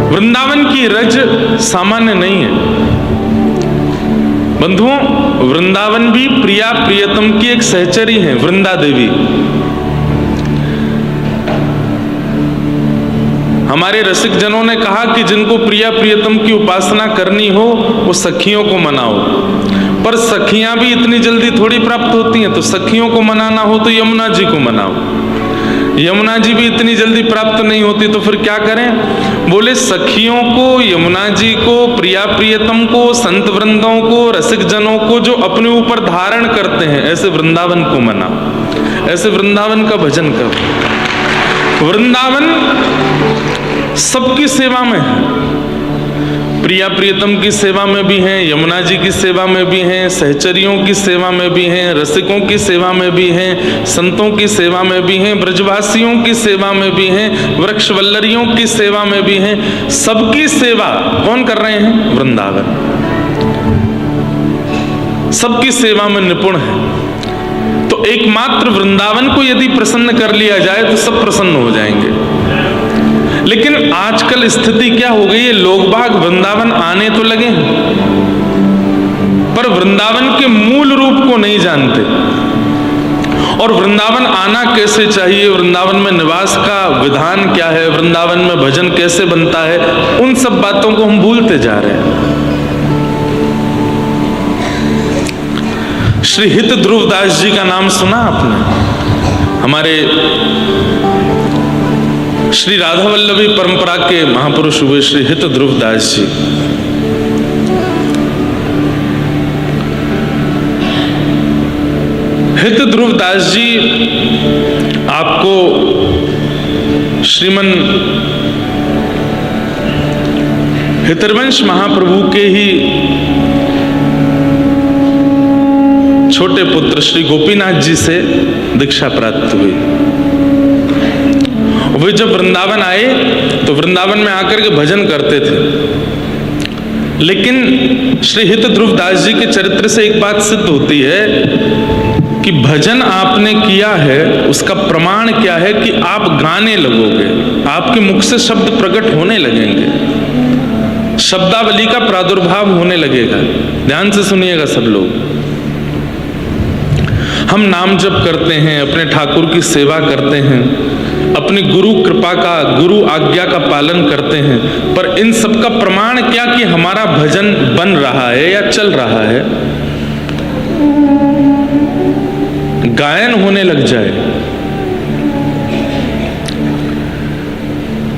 वृंदावन की रज सामान्य नहीं है बंधुओं। वृंदावन भी प्रिया प्रियतम की एक सहचरी है, वृंदा देवी। हमारे रसिक जनों ने कहा कि जिनको प्रिया प्रियतम की उपासना करनी हो वो सखियों को मनाओ, पर सखियां भी इतनी जल्दी थोड़ी प्राप्त होती हैं। तो सखियों को मनाना हो तो यमुना जी को मनाओ, यमुना जी भी इतनी जल्दी प्राप्त नहीं होती, तो फिर क्या करें? बोले सखियों को, यमुना जी को, प्रिया प्रियतम को, संत वृंदों को, रसिक जनों को जो अपने ऊपर धारण करते हैं, ऐसे वृंदावन को मनाओ, ऐसे वृंदावन का भजन करो। वृंदावन सबकी सेवा में है, प्रिया प्रियतम की सेवा में भी हैं, यमुना जी की सेवा में भी हैं, सहचरियों की सेवा में भी हैं, रसिकों की सेवा में भी हैं, संतों की सेवा में भी हैं, ब्रजवासियों की सेवा में भी हैं, वृक्षवल्लरियों की सेवा में भी हैं। सबकी सेवा कौन कर रहे हैं? वृंदावन। सबकी सेवा में निपुण है। तो एकमात्र वृंदावन को यदि प्रसन्न कर लिया जाए तो सब प्रसन्न हो जाएंगे। लेकिन आजकल स्थिति क्या हो गई है? लोग बाग वृंदावन आने तो लगे हैं, पर वृंदावन के मूल रूप को नहीं जानते। और वृंदावन आना कैसे चाहिए, वृंदावन में निवास का विधान क्या है, वृंदावन में भजन कैसे बनता है, उन सब बातों को हम भूलते जा रहे हैं। श्री हित ध्रुवदास जी का नाम सुना आपने? हमारे श्री राधा वल्लभी परंपरा के महापुरुष हुए श्री हित ध्रुवदास जी। हित ध्रुवदास जी आपको श्रीमन हितरवंश महाप्रभु के ही छोटे पुत्र श्री गोपीनाथ जी से दीक्षा प्राप्त हुई। वे जब वृंदावन आए तो वृंदावन में आकर के भजन करते थे। लेकिन श्री हित ध्रुवदास जी के चरित्र से एक बात सिद्ध होती है कि भजन आपने किया है उसका प्रमाण क्या है कि आप गाने लगोगे, आपके मुख से शब्द प्रकट होने लगेंगे, शब्दावली का प्रादुर्भाव होने लगेगा। ध्यान से सुनिएगा सब लोग। हम नाम जप करते हैं, अपने ठाकुर की सेवा करते हैं, अपनी गुरु कृपा का, गुरु आज्ञा का पालन करते हैं, पर इन सब का प्रमाण क्या कि हमारा भजन बन रहा है या चल रहा है? गायन होने लग जाए,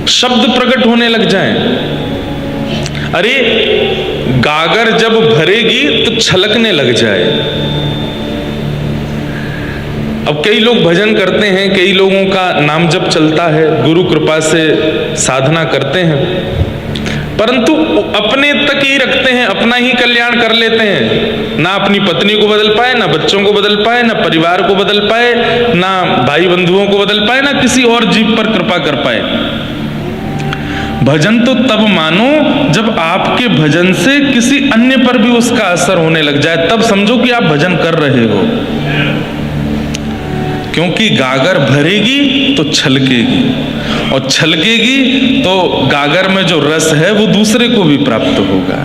शब्द प्रकट होने लग जाए। अरे गागर जब भरेगी तो छलकने लग जाए। अब कई लोग भजन करते हैं, कई लोगों का नाम जप चलता है, गुरु कृपा से साधना करते हैं, परंतु अपने तक ही रखते हैं, अपना ही कल्याण कर लेते हैं। ना अपनी पत्नी को बदल पाए, ना बच्चों को बदल पाए, ना परिवार को बदल पाए, ना भाई बंधुओं को बदल पाए, ना किसी और जीव पर कृपा कर पाए। भजन तो तब मानो जब आपके भजन से किसी अन्य पर भी उसका असर होने लग जाए, तब समझो कि आप भजन कर रहे हो। क्योंकि गागर भरेगी तो छलकेगी, और छलकेगी तो गागर में जो रस है वो दूसरे को भी प्राप्त होगा।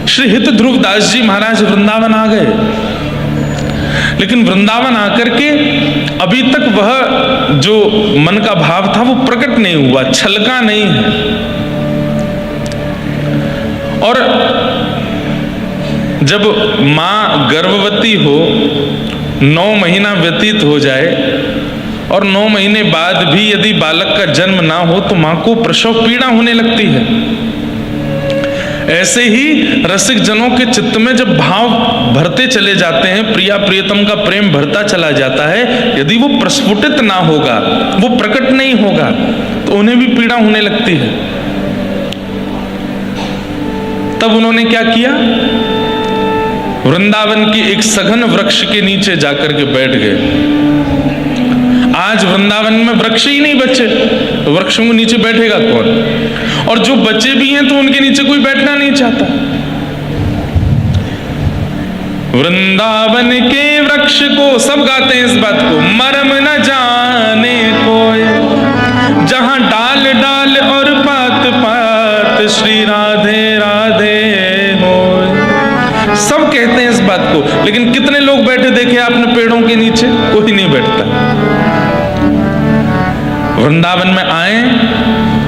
श्री हित ध्रुवदास जी महाराज वृंदावन आ गए, लेकिन वृंदावन आकर के अभी तक वह जो मन का भाव था वो प्रकट नहीं हुआ, छलका नहीं है। और जब मां गर्भवती हो, 9 महीना व्यतीत हो जाए और 9 महीने बाद भी यदि बालक का जन्म ना हो तो मां को प्रसव पीड़ा होने लगती है। ऐसे ही रसिक जनों के चित्त में जब भाव भरते चले जाते हैं, प्रिया प्रियतम का प्रेम भरता चला जाता है, यदि वो प्रस्फुटित ना होगा, वो प्रकट नहीं होगा, तो उन्हें भी पीड़ा होने लगती है। तब उन्होंने क्या किया? वृंदावन के एक सघन वृक्ष के नीचे जाकर के बैठ गए। आज वृंदावन में वृक्ष ही नहीं बचे, तो वृक्षों के नीचे बैठेगा कौन? और जो बचे भी हैं तो उनके नीचे कोई बैठना नहीं चाहता। वृंदावन के वृक्ष को सब गाते हैं इस बात को, मरम न जाने कोई, जहां डाल डाल और पात पात श्री राधे राधे हो। सब कहते हैं इस बात को, लेकिन कितने लोग बैठे देखे आपने पेड़ों के नीचे? कोई नहीं बैठता। वृंदावन में आए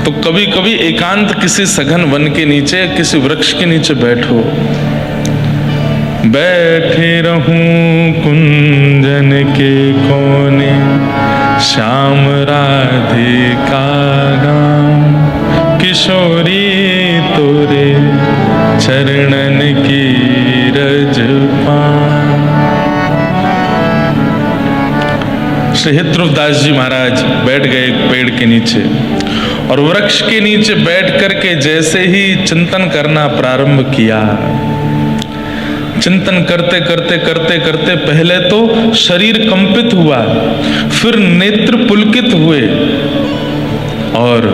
तो कभी कभी एकांत किसी सघन वन के नीचे, किसी वृक्ष के नीचे बैठो। बैठे रहूं कुंजन के कोने, श्याम राधिका गाम, किशोरी तोरे चरणन की रज पान। श्री ध्रुवदास जी महाराज बैठ गए एक पेड़ के नीचे, और वृक्ष के नीचे बैठ करके जैसे ही चिंतन करना प्रारंभ किया, चिंतन करते करते करते करते पहले तो शरीर कंपित हुआ, फिर नेत्र पुलकित हुए, और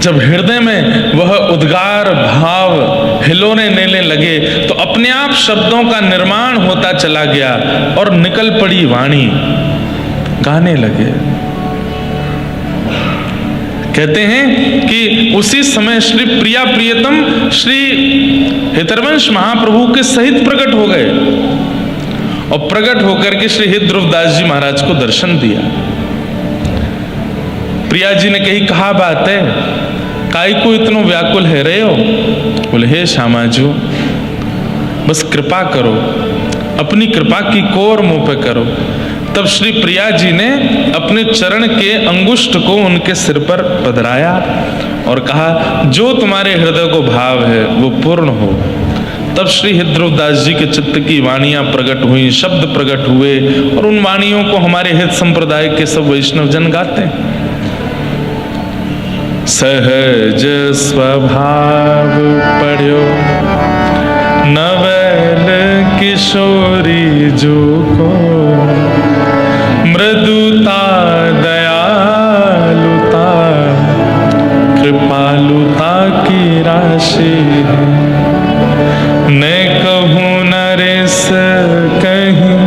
जब हृदय में वह उद्गार भाव हिलोने नेने लगे तो अपने आप शब्दों का निर्माण होता चला गया और निकल पड़ी वाणी, गाने लगे। कहते हैं कि उसी समय श्री प्रिया प्रियतम श्री हितरवंश महाप्रभु के सहित प्रकट हो गए, और प्रकट होकर के श्री ध्रुवदास जी महाराज को दर्शन दिया। प्रिया जी ने कही, कहा बात है, काई को इतनो व्याकुल है रहे हो? बोले, हे श्यामाजू, बस कृपा करो, अपनी कृपा की कोर मुंह पे करो। तब श्री प्रिया जी ने अपने चरण के अंगुष्ठ को उनके सिर पर पधराया और कहा, जो तुम्हारे हृदय को भाव है वो पूर्ण हो। तब श्री ध्रुवदास जी के चित्त की वाणियां प्रकट हुई, शब्द प्रकट हुए, और उन वाणियों को हमारे हित संप्रदाय के सब वैष्णव जन गाते हैं। सहज स्वभाव पढ़्यो नवल किशोरी जो को, मृदुता दयालुता कृपालुता की राशि, न कहूँ नरेश कहीं,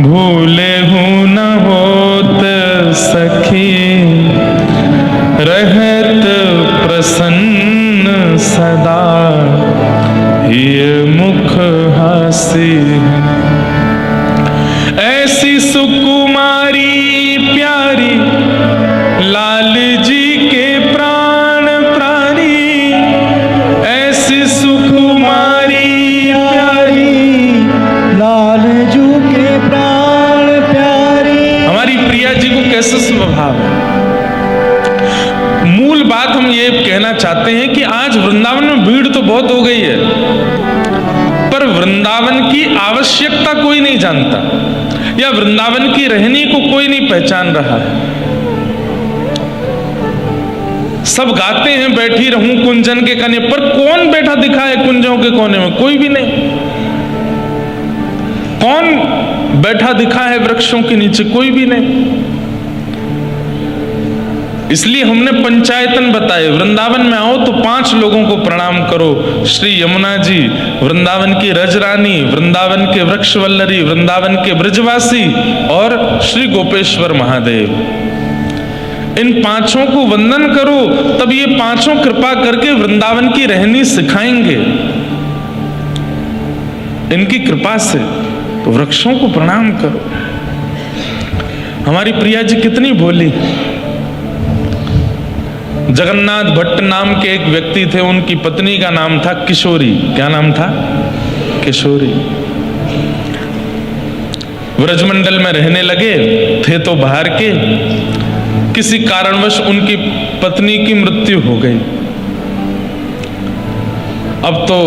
भूले हूँ न होत सखी, रहत प्रसन्न सदा, ये मुख हासी। ऐसी सुकुमारी प्यारी, लाल जी के प्राण प्राणी, ऐसी सुकुमारी प्यारी, लाल जी के प्राण प्यारी। हमारी प्रिया जी को कैसा स्वभाव है। मूल बात हम ये कहना चाहते हैं कि आज वृंदावन में भीड़ तो बहुत हो गई है, पर वृंदावन की आवश्यकता कोई नहीं जानता, या वृंदावन की रहनी को कोई नहीं पहचान रहा है। सब गाते हैं बैठी रहूं कुंजन के कने, पर कौन बैठा दिखा है कुंजों के कोने में? कोई भी नहीं। कौन बैठा दिखा है वृक्षों के नीचे? कोई भी नहीं। इसलिए हमने पंचायतन बताए, वृंदावन में आओ तो 5 लोगों को प्रणाम करो। श्री यमुना जी, वृंदावन की रजरानी, वृंदावन के वृक्षवल्लरी, वृंदावन के ब्रजवासी, और श्री गोपेश्वर महादेव। इन 5 को वंदन करो, तब ये 5 कृपा करके वृंदावन की रहनी सिखाएंगे। इनकी कृपा से तो वृक्षों को प्रणाम करो। हमारी प्रिया जी कितनी भोली। जगन्नाथ भट्ट नाम के एक व्यक्ति थे, उनकी पत्नी का नाम था किशोरी। क्या नाम था? किशोरी। व्रजमंडल में रहने लगे थे तो बाहर के, किसी कारणवश उनकी पत्नी की मृत्यु हो गई। अब तो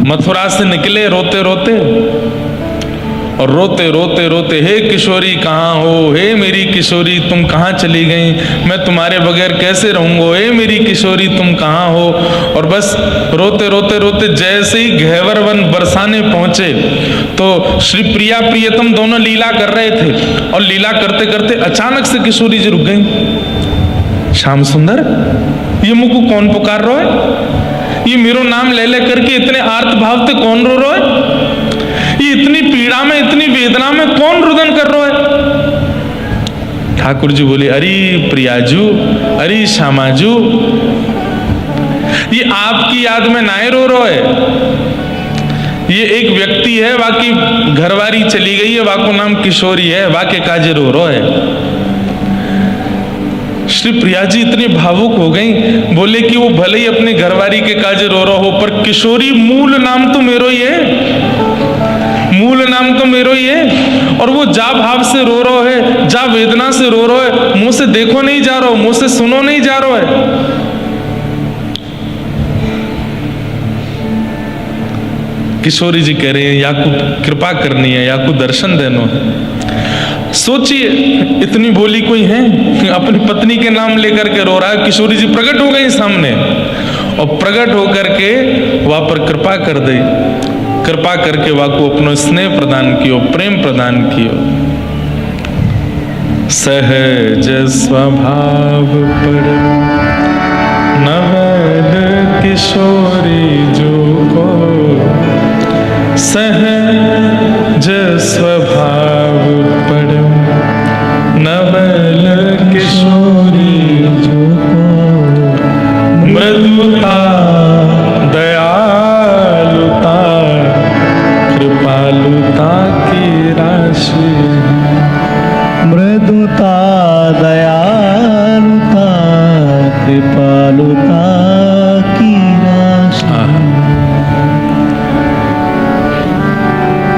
मथुरा से निकले रोते रोते, और रोते रोते रोते, हे किशोरी कहाँ हो, हे मेरी किशोरी तुम कहाँ चली गई, मैं तुम्हारे बगैर कैसे रहूंगा, हे मेरी किशोरी तुम कहाँ हो। और बस रोते रोते रोते जैसे ही घेवर वन बरसाने पहुंचे तो श्री प्रिया प्रियतम दोनों लीला कर रहे थे, और लीला करते करते अचानक से किशोरी जी रुक गई। श्याम सुंदर, ये मुझको कौन पुकार रहा है? ये मेरो नाम ले ले करके इतने आर्त भाव से कौन रो रहा है? ये इतनी पीड़ा में, इतनी वेदना में कौन रुदन कर रहा है? ठाकुर जी बोले, अरे प्रियाजू, अरे श्यामाजू, ये आपकी याद में नाय रो रो है। ये एक व्यक्ति है, बाकी घरवारी चली गई है, वाको नाम किशोरी है, वाके काजे रो रो है। श्री प्रिया जी इतनी भावुक हो गई, बोले कि वो भले ही अपने घरवारी के काजे रो रहा हो, पर किशोरी मूल नाम तो मेरो ही है, मूल नाम तो मेरो ही है। और वो जा भाव से रो रहा है, जा वेदना से रो रहा है, मुंह से देखो नहीं जा रहा हो, मुंह से सुनो नहीं जा रहा है। किशोरी जी कह रहे हैं, याकू कृपा करनी है, याकू दर्शन देनो है। सोचिए, इतनी बोली कोई है, अपनी पत्नी के नाम लेकर के रो रहा है। किशोरी जी प्रकट हो गई सामने, और प्रकट होकर के वहां पर कृपा कर दी, कृपा करके वाको अपनो स्नेह प्रदान कियो, प्रेम प्रदान कियो। सहज स्वभाव पर नवल किशोरी जो को, सहज स्वभाव पर नवल किशोरी जो को, मृदुता दयालुता कृपालुता की राशि, मृदुता दयालुता कृपालुता की राशि।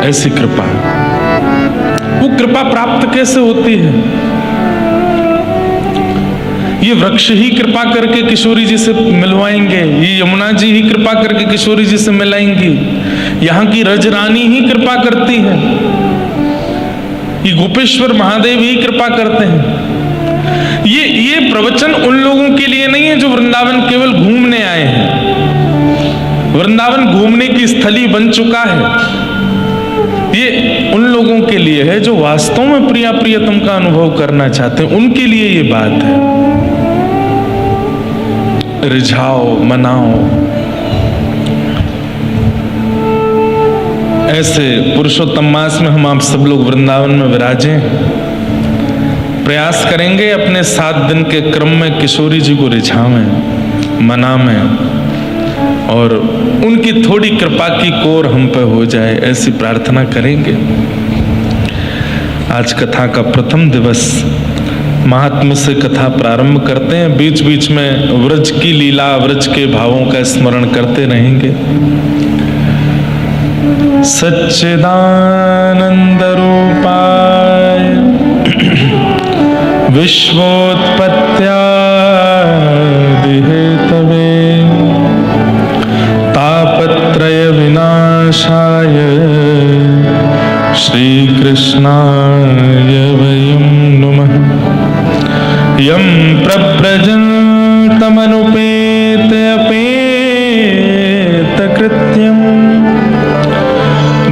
ऐसी कृपा, वो कृपा प्राप्त कैसे होती है? ये वृक्ष ही कृपा करके किशोरी जी से मिलवाएंगे, ये यमुना जी ही कृपा करके किशोरी जी से मिलाएंगी, यहाँ की रजरानी ही कृपा करती है, ये गोपेश्वर महादेव ही कृपा करते हैं। ये प्रवचन उन लोगों के लिए नहीं है जो वृंदावन केवल घूमने आए हैं। वृंदावन घूमने की स्थली बन चुका है। ये उन लोगों के लिए है जो वास्तव में प्रिया प्रियतम का अनुभव करना चाहते हैं, उनके लिए ये बात है। रिझाओ, मनाओ। ऐसे पुरुषोत्तम मास में हम आप सब लोग वृंदावन में विराजे, प्रयास करेंगे अपने 7 दिन के क्रम में किशोरी जी को रिझावें, मनावें, और उनकी थोड़ी कृपा की कोर हम पे हो जाए, ऐसी प्रार्थना करेंगे। आज कथा का प्रथम दिवस, महात्म्य से कथा प्रारंभ करते हैं। बीच बीच में व्रज की लीला, व्रज के भावों का स्मरण करते रहेंगे। सच्चिदानंद रूपाय विश्वोत्पत्त्यादि हेतवे तापत्रय विनाशाय श्री कृष्णाय वयं नमः। यं प्रव्रजन्तमनुपेत अपेत कृत्यं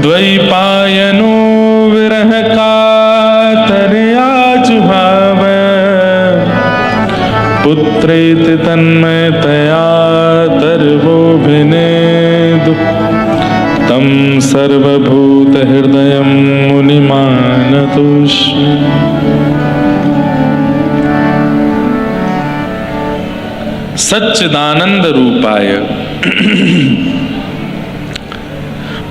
द्वैपायनो विरह कातरया जुहाव पुत्रेति तन्मयतया तर्वोऽभिनेदु तं सर्वभूत हृदयं मुनिमानतोऽस्मि। सच्चिदानंद रूपाय।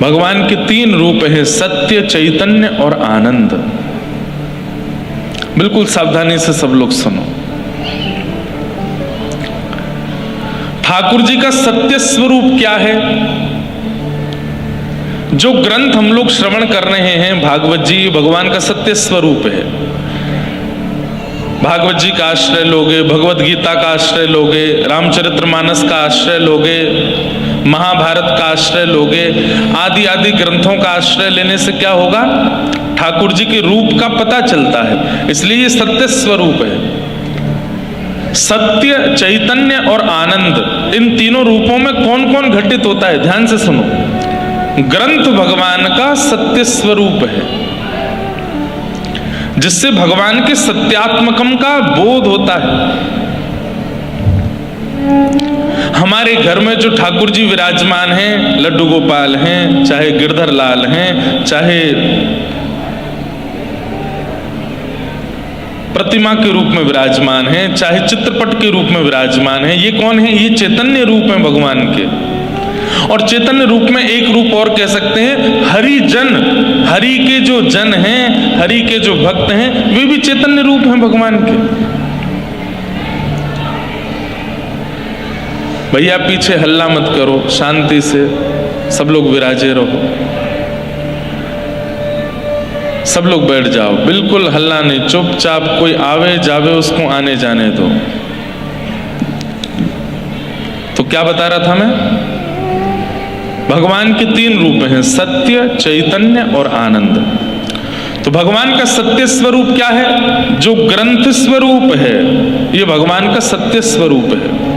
भगवान के 3 रूप हैं, सत्य, चैतन्य और आनंद। बिल्कुल सावधानी से सब लोग सुनो। ठाकुर जी का सत्य स्वरूप क्या है? जो ग्रंथ हम लोग श्रवण कर रहे हैं, भागवत जी, भगवान का सत्य स्वरूप है। भागवत जी का आश्रय लोगे, भगवत गीता का आश्रय लोगे, रामचरितमानस का आश्रय लोगे, महाभारत का आश्रय लोगे, आदि आदि ग्रंथों का आश्रय लेने से क्या होगा? ठाकुर जी के रूप का पता चलता है। इसलिए ये सत्य स्वरूप है। सत्य, चैतन्य और आनंद, इन तीनों रूपों में कौन कौन घटित होता है? ध्यान से सुनो। ग्रंथ भगवान का सत्य स्वरूप है, जिससे भगवान के सत्यात्मकम का बोध होता है। हमारे घर में जो ठाकुर जी विराजमान हैं, लड्डू गोपाल हैं, चाहे गिरधर लाल हैं, चाहे प्रतिमा के रूप में विराजमान है, चाहे चित्रपट के रूप में विराजमान है। ये कौन है? ये चैतन्य रूप है भगवान के। और चैतन्य रूप में एक रूप और कह सकते हैं, हरि जन। हरि के जो जन हैं, हरि के जो भक्त हैं, वे भी चैतन्य रूप हैं भगवान के। भैया पीछे हल्ला मत करो, शांति से सब लोग विराजे रहो, सब लोग बैठ जाओ, बिल्कुल हल्ला नहीं, चुपचाप। कोई आवे जावे उसको आने जाने दो। तो क्या बता रहा था मैं? भगवान के 3 रूप हैं, सत्य, चैतन्य और आनंद। तो भगवान का सत्य स्वरूप क्या है? जो ग्रंथ स्वरूप है, ये भगवान का सत्य स्वरूप है।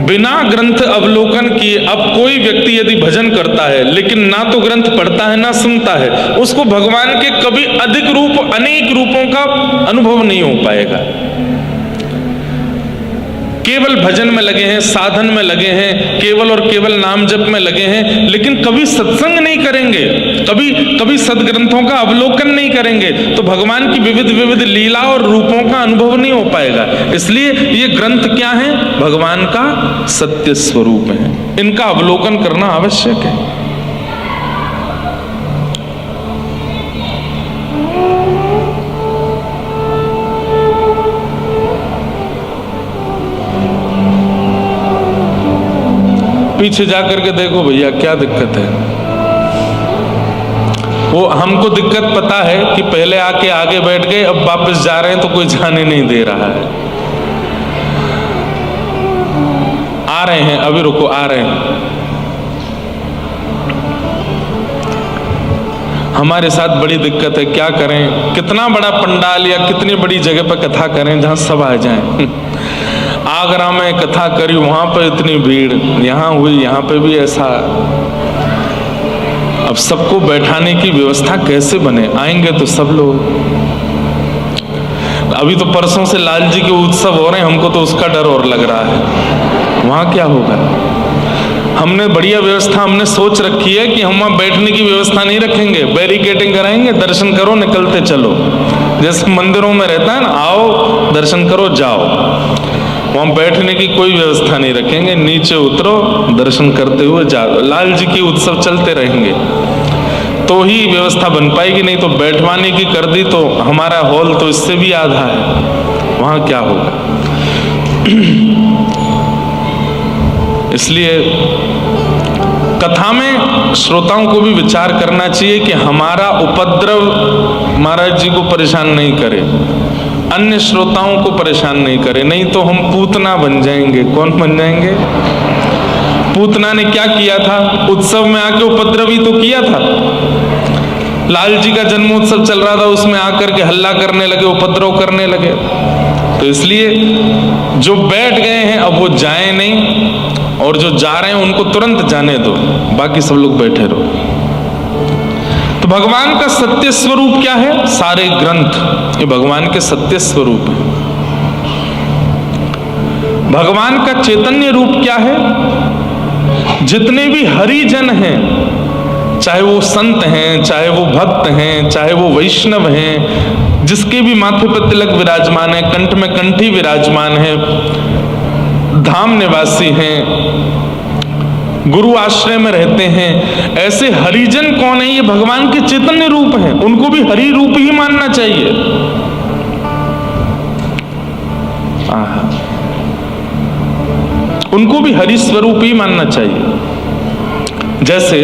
बिना ग्रंथ अवलोकन किए अब कोई व्यक्ति यदि भजन करता है लेकिन ना तो ग्रंथ पढ़ता है ना सुनता है, उसको भगवान के कभी अधिक रूप, अनेक रूपों का अनुभव नहीं हो पाएगा। केवल भजन में लगे हैं, साधन में लगे हैं, केवल और केवल नाम जप में लगे हैं, लेकिन कभी सत्संग नहीं करेंगे, कभी सदग्रंथों का अवलोकन नहीं करेंगे, तो भगवान की विविध विविध लीला और रूपों का अनुभव नहीं हो पाएगा। इसलिए ये ग्रंथ क्या है? भगवान का सत्य स्वरूप है। इनका अवलोकन करना आवश्यक है। पीछे जाकर के देखो भैया क्या दिक्कत है। वो हमको दिक्कत पता है कि पहले आके आगे बैठ गए, अब वापस जा रहे हैं तो कोई जाने नहीं दे रहा है। आ रहे हैं, अभी रुको, आ रहे हैं। हमारे साथ बड़ी दिक्कत है, क्या करें? कितना बड़ा पंडाल या कितनी बड़ी जगह पर कथा करें जहां सब आ जाएं। आगरा में कथा करी, वहां पर इतनी भीड़, यहां हुई, यहां पे भी ऐसा। अब सबको बैठाने की व्यवस्था कैसे बने? आएंगे तो सब लोग। अभी तो परसों से लाल जी के उत्सव हो रहे हैं, हमको तो उसका डर और लग रहा है, वहां क्या होगा। हमने बढ़िया व्यवस्था हमने सोच रखी है कि हम वहां बैठने की व्यवस्था नहीं रखेंगे, बैरिकेडिंग कराएंगे, दर्शन करो निकलते चलो। जैसे मंदिरों में रहता है ना, आओ दर्शन करो जाओ। वहां बैठने की कोई व्यवस्था नहीं रखेंगे, नीचे उतरो दर्शन करते हुए जाओ। लाल जी के उत्सव चलते रहेंगे तो ही व्यवस्था बन पाएगी, नहीं तो बैठवाने की कर दी तो हमारा हॉल तो इससे भी आधा है, वहां क्या होगा। इसलिए कथा में श्रोताओं को भी विचार करना चाहिए कि हमारा उपद्रव महाराज जी को परेशान नहीं करे, अन्य श्रोताओं को परेशान नहीं करे, नहीं तो हम पूतना बन जाएंगे। कौन बन जाएंगे? पूतना ने क्या किया था? उत्सव में आके उपद्रव ही तो किया था। लाल जी का जन्मोत्सव चल रहा था, उसमें आकर के हल्ला करने लगे, उपद्रव करने लगे। तो इसलिए जो बैठ गए हैं अब वो जाए नहीं, और जो जा रहे हैं उनको तुरंत जाने दो, बाकी सब लोग बैठे रहो। तो भगवान का सत्य स्वरूप क्या है? सारे ग्रंथ ये भगवान के सत्य स्वरूप है। भगवान का चैतन्य रूप क्या है? जितने भी हरिजन हैं, चाहे वो संत हैं, चाहे वो भक्त हैं, चाहे वो वैष्णव हैं, जिसके भी माथे पर तिलक विराजमान है, कंठ में कंठी विराजमान है, धाम निवासी हैं, गुरु आश्रय में रहते हैं, ऐसे हरिजन कौन है? ये भगवान के चैतन्य रूप हैं। उनको भी हरि रूप ही मानना चाहिए। उनको भी हरि स्वरूप ही मानना चाहिए। जैसे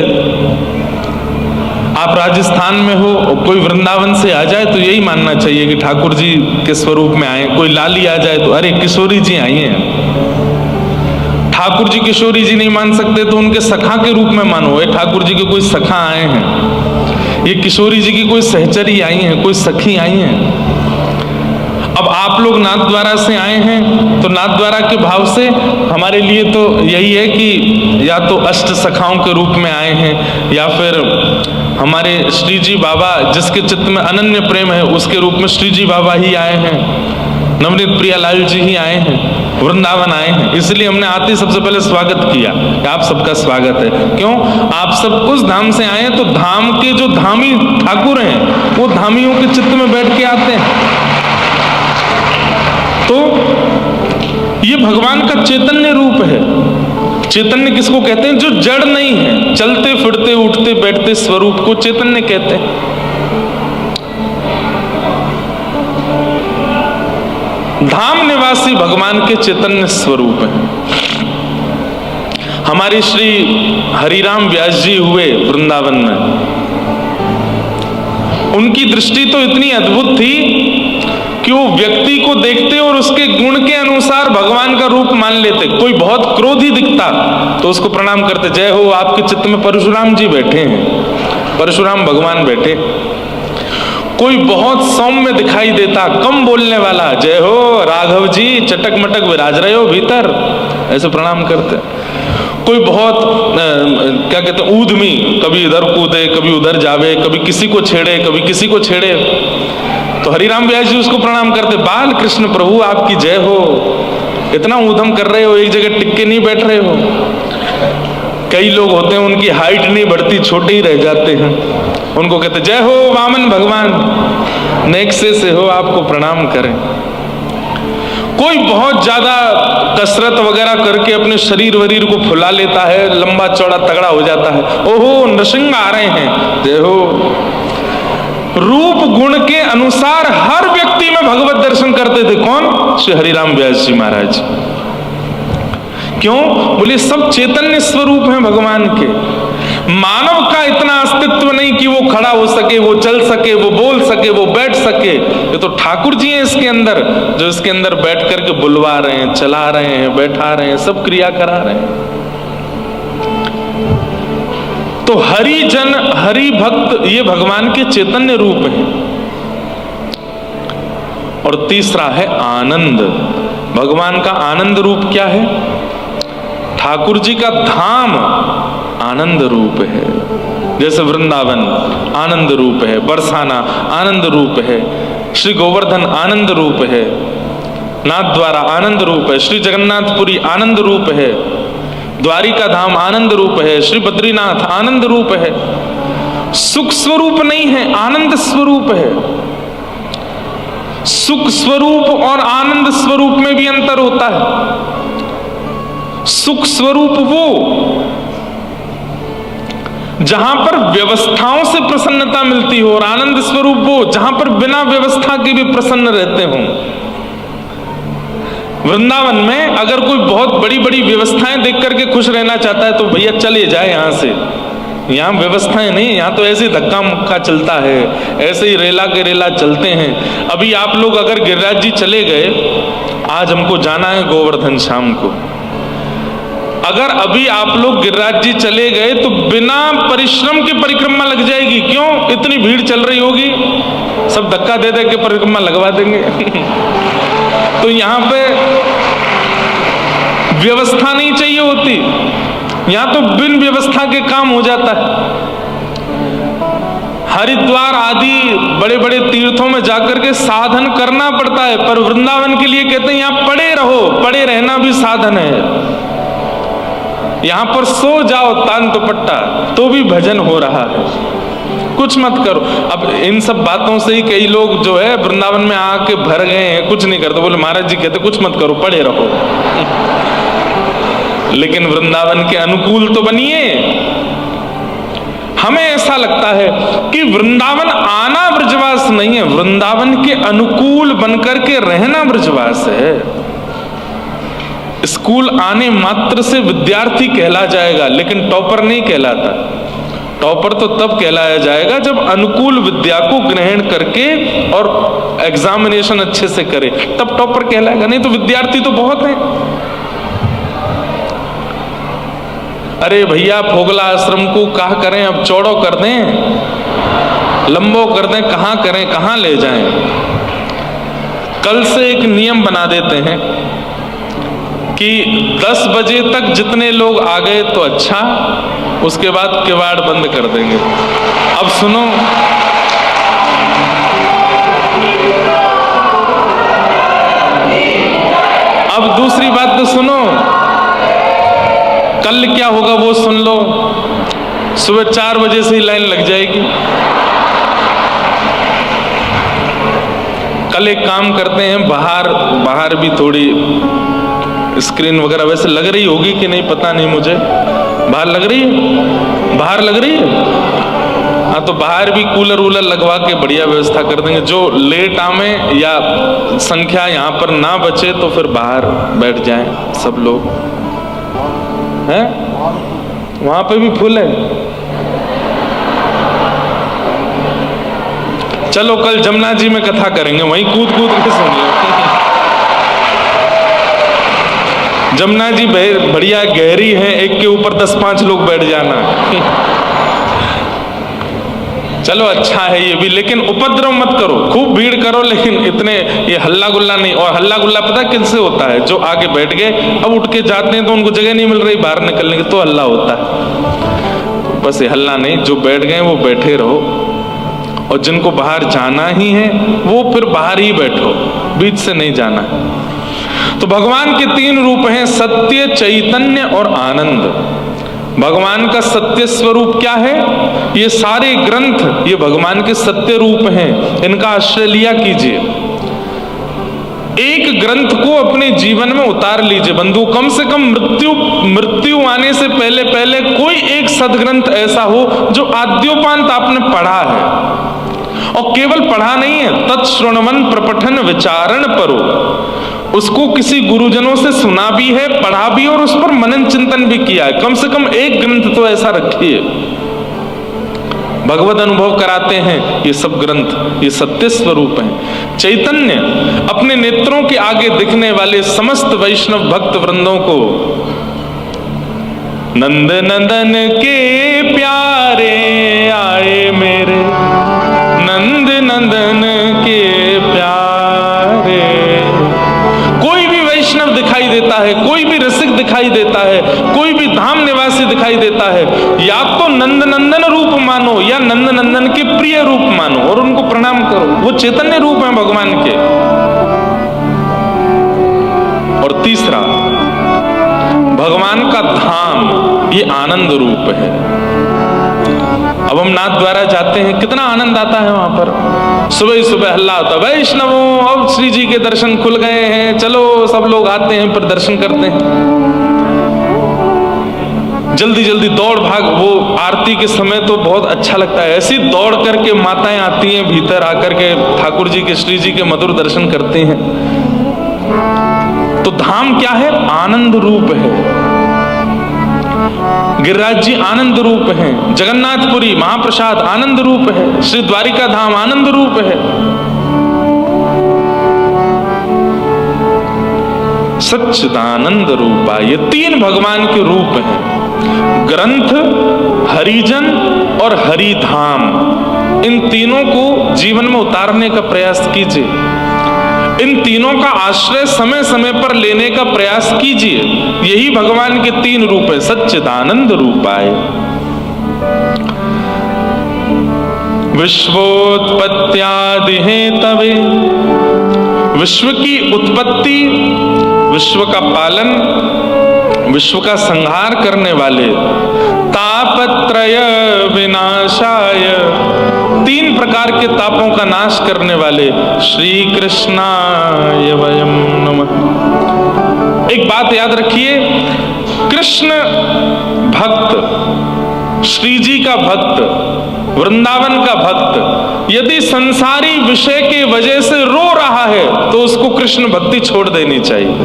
आप राजस्थान में हो और कोई वृंदावन से आ जाए तो यही मानना चाहिए कि ठाकुर जी के स्वरूप में आए। कोई लाली आ जाए तो अरे किशोरी जी आई हैं। ठाकुर जी किशोरी जी नहीं मान सकते तो उनके सखा के रूप में मानो, ये ठाकुर जी के कोई सखा आए हैं, ये किशोरी जी की कोई सहचरी आई हैं, कोई सखी आई हैं। अब आप लोग नाथद्वारा से आए हैं तो नाथद्वारा के भाव से हमारे लिए तो यही है कि या तो अष्ट सखाओं के रूप में आए हैं, या फिर हमारे श्री जी बाबा जिसके चित्त में अनन्य प्रेम है उसके रूप में श्री जी बाबा ही आए हैं, नवनीत प्रियालाल जी ही आए हैं, वृंदावन आए हैं। इसलिए हमने आते ही सबसे पहले स्वागत किया कि आप सबका स्वागत है। क्यों? आप सब उस धाम से आए हैं, तो धाम के जो धामी ठाकुर हैं वो धामियों के चित्त में बैठ के आते हैं। तो ये भगवान का चैतन्य रूप है। चैतन्य किसको कहते हैं? जो जड़ नहीं है, चलते फिरते उठते बैठते स्वरूप को चैतन्य कहते हैं। धाम निवासी भगवान के चैतन्य स्वरूप है। हमारे श्री हरिराम व्यास जी हुए वृंदावन में, उनकी दृष्टि तो इतनी अद्भुत थी कि वो व्यक्ति को देखते और उसके गुण के अनुसार भगवान का रूप मान लेते। कोई बहुत क्रोधी दिखता तो उसको प्रणाम करते, जय हो आपके चित्त में परशुराम जी बैठे हैं, परशुराम भगवान बैठे। कोई बहुत सौम्य दिखाई देता, कम बोलने वाला, जय हो राघव जी चटक मटक विराज रहे हो भीतर, ऐसे प्रणाम करते। कोई बहुत क्या कहते हैं ऊधमी, कभी इधर कूदे कभी उधर जावे, कभी किसी को छेड़े कभी किसी को छेड़े, तो हरिराम व्यास जी उसको प्रणाम करते, बाल कृष्ण प्रभु आपकी जय हो, इतना ऊधम कर रहे हो, एक जगह टिक के नहीं बैठ रहे हो। कई लोग होते हैं उनकी हाइट नहीं बढ़ती, छोटे ही रह जाते हैं, उनको कहते जय हो वामन भगवान, नेक्से से हो आपको प्रणाम करें। कोई बहुत ज्यादा कसरत वगैरह करके अपने शरीर वरीर को फुला लेता है, लंबा चौड़ा तगड़ा हो जाता है, ओहो नृसिंह आ रहे हैं, जय हो। रूप गुण के अनुसार हर व्यक्ति में भगवत दर्शन करते थे। कौन? श्री हरिराम व्यास जी महाराज। क्यों? बोले सब चैतन्य स्वरूप हैं भगवान के। मानव का इतना अस्तित्व नहीं कि वो खड़ा हो सके, वो चल सके, वो बोल सके, वो बैठ सके। ये तो ठाकुर जी हैं इसके अंदर, जो इसके अंदर बैठ करके बुलवा रहे हैं, चला रहे हैं, बैठा रहे हैं, सब क्रिया करा रहे हैं। तो हरि जन हरि भक्त ये भगवान के चैतन्य रूप हैं। और तीसरा है आनंद। भगवान का आनंद रूप क्या है? ठाकुर जी का धाम आनंद रूप है। जैसे वृंदावन आनंद रूप है, बरसाना आनंद रूप है, श्री गोवर्धन आनंद रूप है, नाथ द्वारा आनंद रूप है, श्री जगन्नाथपुरी आनंद रूप है, द्वारिका धाम आनंद रूप है, श्री बद्रीनाथ आनंद रूप है। सुख स्वरूप नहीं है, आनंद स्वरूप है। सुख स्वरूप और आनंद स्वरूप में भी अंतर होता है। सुख स्वरूप वो जहां पर व्यवस्थाओं से प्रसन्नता मिलती हो, और आनंद स्वरूप वो जहां पर बिना व्यवस्था के भी प्रसन्न रहते हों। वृंदावन में अगर कोई बहुत बड़ी बड़ी व्यवस्थाएं देख करके खुश रहना चाहता है तो भैया चले जाए यहां से। यहाँ व्यवस्थाएं नहीं, यहाँ तो ऐसे धक्का मुक्का चलता है, ऐसे ही रेला के रेला चलते हैं। अभी आप लोग अगर गिरिराज जी चले गए, आज हमको जाना है गोवर्धन शाम को, अगर अभी आप लोग गिरिराज जी चले गए तो बिना परिश्रम के परिक्रमा लग जाएगी। क्यों? इतनी भीड़ चल रही होगी, सब धक्का दे दे के परिक्रमा लगवा देंगे। तो यहाँ पे व्यवस्था नहीं चाहिए होती, यहाँ तो बिन व्यवस्था के काम हो जाता है। हरिद्वार आदि बड़े बड़े तीर्थों में जाकर के साधन करना पड़ता है, पर वृंदावन के लिए कहते हैं यहाँ पड़े रहो, पड़े रहना भी साधन है। यहां पर सो जाओ तान दुपट्टा तो भी भजन हो रहा है, कुछ मत करो। अब इन सब बातों से ही कई लोग जो है वृंदावन में आके भर गए हैं, कुछ नहीं करते। बोले महाराज जी कहते कुछ मत करो, पड़े रहो। लेकिन वृंदावन के अनुकूल तो बनिए। हमें ऐसा लगता है कि वृंदावन आना ब्रजवास नहीं है, वृंदावन के अनुकूल बनकर के रहना ब्रजवास है। स्कूल आने मात्र से विद्यार्थी कहला जाएगा, लेकिन टॉपर नहीं कहलाता। टॉपर तो तब कहलाया जाएगा जब अनुकूल विद्या को ग्रहण करके और एग्जामिनेशन अच्छे से करे, तब टॉपर कहलाएगा। नहीं तो विद्यार्थी तो बहुत हैं। अरे भैया फोगला आश्रम को कहा करें, अब चौड़ो कर दें, लंबो कर दें, कहां करें, कहां ले जाएं। कल से एक नियम बना देते हैं कि 10 बजे तक जितने लोग आ गए तो अच्छा, उसके बाद किवाड़ बंद कर देंगे। अब सुनो, अब दूसरी बात तो सुनो, कल क्या होगा वो सुन लो। सुबह 4 बजे से ही लाइन लग जाएगी। कल एक काम करते हैं, बाहर भी थोड़ी स्क्रीन वगैरह वैसे लग रही होगी कि नहीं पता नहीं मुझे, बाहर लग रही है, बाहर लग रही है। हाँ, तो बाहर भी कूलर वूलर लगवा के बढ़िया व्यवस्था कर देंगे। जो लेट आवे या संख्या यहाँ पर ना बचे तो फिर बाहर बैठ जाएं सब लोग, हैं? वहां पे भी फुल है। चलो कल जमुना जी में कथा करेंगे, वहीं कूद कूद के सुन लो। जमुना जी बढ़िया गहरी है, एक के ऊपर 10-5 लोग बैठ जाना। चलो अच्छा है ये भी, लेकिन उपद्रव मत करो, खूब भीड़ करो, लेकिन इतने ये हल्ला गुल्ला नहीं। और हल्ला गुल्ला पता किनसे होता है? जो आगे बैठ गए, अब उठ के जाते हैं तो उनको जगह नहीं मिल रही बाहर निकलने की, तो हल्ला होता है। बस ये हल्ला नहीं, जो बैठ गए वो बैठे रहो, और जिनको बाहर जाना ही है वो फिर बाहर ही बैठो, बीच से नहीं जाना है। तो भगवान के 3 रूप हैं, सत्य, चैतन्य और आनंद। भगवान का सत्य स्वरूप क्या है? ये सारे ग्रंथ ये भगवान के सत्य रूप हैं, इनका आश्रय लिया कीजिए। एक ग्रंथ को अपने जीवन में उतार लीजिए बंधु। कम से कम मृत्यु आने से पहले कोई एक सदग्रंथ ऐसा हो जो आद्योपांत आपने पढ़ा है, और केवल पढ़ा नहीं है, तत्श्रवणवन प्रपठन विचारण परो, उसको किसी गुरुजनों से सुना भी है, पढ़ा भी, और उस पर मनन चिंतन भी किया है। कम से कम एक ग्रंथ तो ऐसा रखिए। भगवत अनुभव कराते हैं ये सब ग्रंथ, ये सत्य स्वरूप हैं। चैतन्य अपने नेत्रों के आगे दिखने वाले समस्त वैष्णव भक्त वृंदों को नंद नंदन के प्यारे आए मेरे, नंद नंदन के प्यारे। कोई भी वैष्णव दिखाई देता है, कोई भी रसिक दिखाई देता है, कोई भी धाम निवासी दिखाई देता है, या तो नंद नंदन रूप मानो या नंद नंदन के प्रिय रूप मानो और उनको प्रणाम करो। वो चैतन्य रूप है भगवान के। और तीसरा, भगवान का धाम ये आनंद रूप है। अब हम नाथ द्वारा जाते हैं, कितना आनंद आता है वहां पर। सुबह ही सुबह हल्ला होता है, वैष्णवों अब श्री जी के दर्शन खुल गए हैं, चलो सब लोग आते हैं पर दर्शन करते हैं। जल्दी जल्दी दौड़ भाग। वो आरती के समय तो बहुत अच्छा लगता है, ऐसी दौड़ करके माताएं आती हैं भीतर, आकर के ठाकुर जी के, श्री जी के मधुर दर्शन करते हैं। तो धाम क्या है? आनंद रूप है। गिरिराज जी आनंद रूप हैं, जगन्नाथपुरी महाप्रसाद आनंद रूप है, श्री द्वारिका धाम आनंद रूप है। सच्चिदानंद रूपा, ये 3 भगवान के रूप हैं। ग्रंथ, हरिजन और हरिधाम, इन तीनों को जीवन में उतारने का प्रयास कीजिए। इन तीनों का आश्रय समय समय पर लेने का प्रयास कीजिए। यही भगवान के 3 रूप है, सच्चिदानंद रूपाय। विश्वोत्पत्त्यादि हेतवे, विश्व की उत्पत्ति, विश्व का पालन, विश्व का संहार करने वाले, तापत्रय विनाशाय, 3 प्रकार के तापों का नाश करने वाले श्री कृष्णाय वयम नमः। एक बात याद रखिए, कृष्ण भक्त, श्री जी का भक्त, वृंदावन का भक्त यदि संसारी विषय के वजह से रो रहा है तो उसको कृष्ण भक्ति छोड़ देनी चाहिए।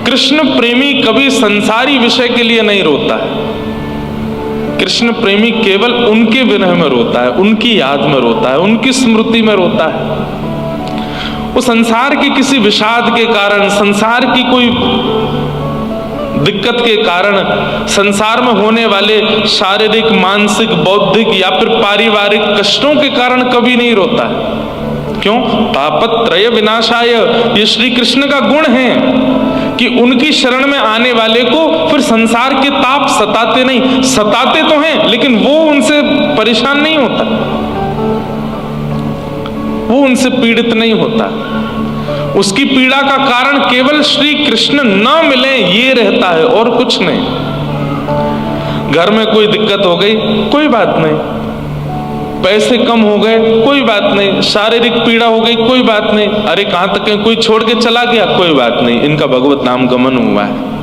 कृष्ण प्रेमी कभी संसारी विषय के लिए नहीं रोता है। कृष्ण प्रेमी केवल उनके विरह में रोता है, उनकी याद में रोता है, उनकी स्मृति में रोता है। वो संसार के किसी विषाद के कारण, संसार की कोई दिक्कत के कारण, संसार में होने वाले शारीरिक, मानसिक, बौद्धिक या फिर पारिवारिक कष्टों के कारण कभी नहीं रोता है। क्यों? तापत्रय विनाशाय, ये श्री कृष्ण का गुण है कि उनकी शरण में आने वाले को फिर संसार के ताप सताते नहीं। सताते तो हैं लेकिन वो उनसे परेशान नहीं होता, वो उनसे पीड़ित नहीं होता। उसकी पीड़ा का कारण केवल श्री कृष्ण न मिले ये रहता है और कुछ नहीं। घर में कोई दिक्कत हो गई, कोई बात नहीं, पैसे कम हो गए, कोई बात नहीं, शारीरिक पीड़ा हो गई, कोई बात नहीं, अरे कहां तक है, कोई छोड़ के चला गया, कोई बात नहीं, इनका भगवत नाम गमन हुआ है।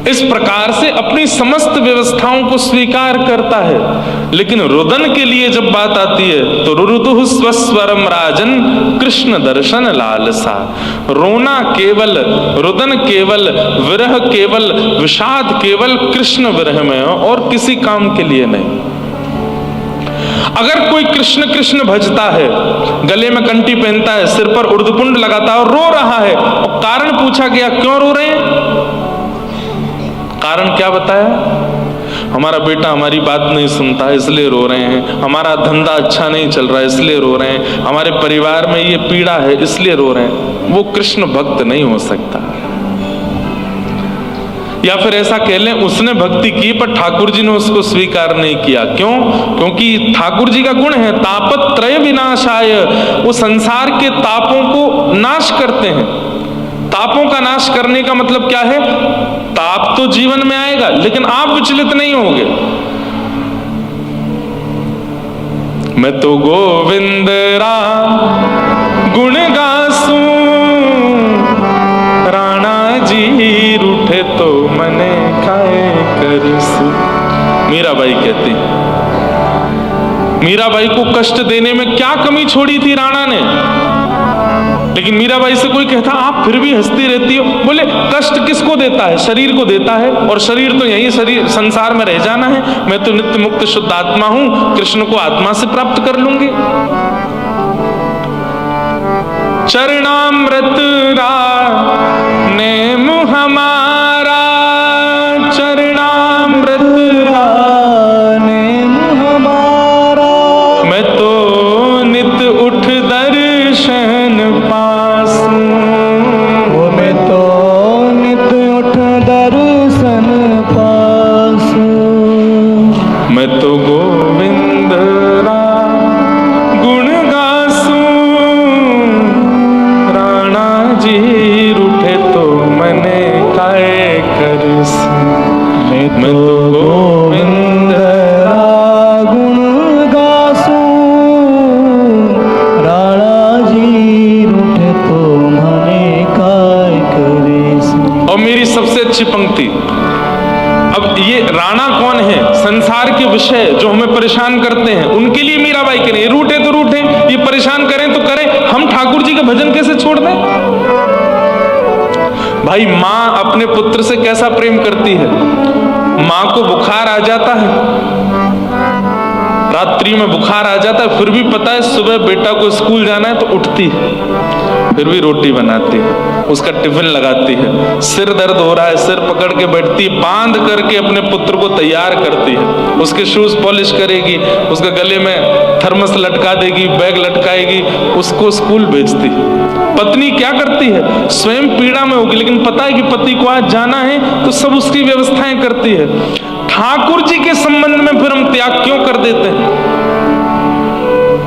इस प्रकार से अपनी समस्त व्यवस्थाओं को स्वीकार करता है। लेकिन रुदन के लिए जब बात आती है तो रुरुदुः स्वस्वरम राजन कृष्ण दर्शन लालसा। रोना केवल, रुदन केवल, विरह केवल, विषाद केवल कृष्ण विरह में हो और किसी काम के लिए नहीं। अगर कोई कृष्ण कृष्ण भजता है, गले में कंठी पहनता है, सिर पर उर्दपुंड लगाता है और रो रहा है, और कारण पूछा गया क्यों रो रहे हैं, कारण क्या बताया, हमारा बेटा हमारी बात नहीं सुनता है इसलिए रो रहे हैं, हमारा धंधा अच्छा नहीं चल रहा है इसलिए रो रहे हैं, हमारे परिवार में ये पीड़ा है इसलिए रो रहे हैं, वो कृष्ण भक्त नहीं हो सकता। या फिर ऐसा कह लें उसने भक्ति की पर ठाकुर जी ने उसको स्वीकार नहीं किया। क्यों? क्योंकि ठाकुर जी का गुण है तापत्रय विनाशाय, वो संसार के तापों को नाश करते हैं। तापों का नाश करने का मतलब क्या है, ताप तो जीवन में आएगा लेकिन आप विचलित नहीं होंगे। मैं तो गोविंद रा गुण गासूं, राणा जी रूठे तो मने खाए करसूं। मीराबाई कहती, मीराबाई को कष्ट देने में क्या कमी छोड़ी थी राणा ने, लेकिन मीराबाई से कोई कहता आप फिर भी हंसती रहती हो, बोले कष्ट किसको देता है, शरीर को देता है, और शरीर तो यही शरीर संसार में रह जाना है, मैं तो नित्य मुक्त शुद्ध आत्मा हूं, कृष्ण को आत्मा से प्राप्त कर लूंगी। चरणामृत नेम हमारा, चरणामृत नेम हमारा, मैं तो नित उठ दर्शन पासूं, मैं तो नित उठ दर्शन पासूं, मैं तो गोविंद रा गुण गासूं, राणा जी रूठे तो मने काए करसूं। मैं तो गोविंद रा गुण गासूं, राणा जी रूठे तो मने काय करेसूं। और मेरी सबसे अच्छी पंक्ति, अब ये राणा कौन है, संसार के विषय जो हमें परेशान करते हैं उनके लिए मीराबाई कह रही है, रूठे तो रूठे, ये परेशान करें तो करें, हम ठाकुर जी का भजन कैसे छोड़ दें। भाई माँ अपने पुत्र से कैसा प्रेम करती है, माँ को बुखार आ जाता है, रात्रि में बुखार आ जाता है, फिर भी पता है सुबह बेटा को स्कूल जाना है तो उठती है, फिर भी रोटी बनाती है, उसका टिफिन लगाती है, सिर दर्द हो रहा है सिर पकड़ के बैठती है, बांध करके अपने पुत्र को तैयार करती है, उसके शूज पॉलिश करेगी, उसके गले में थर्मस लटका देगी, बैग लटकाएगी, उसको स्कूल भेजती है। पत्नी क्या करती है, स्वयं पीड़ा में होगी लेकिन पता है कि पति को आज जाना है तो सब उसकी व्यवस्थाएं करती है। ठाकुर जी के संबंध में फिर हम त्याग क्यों कर देते हैं।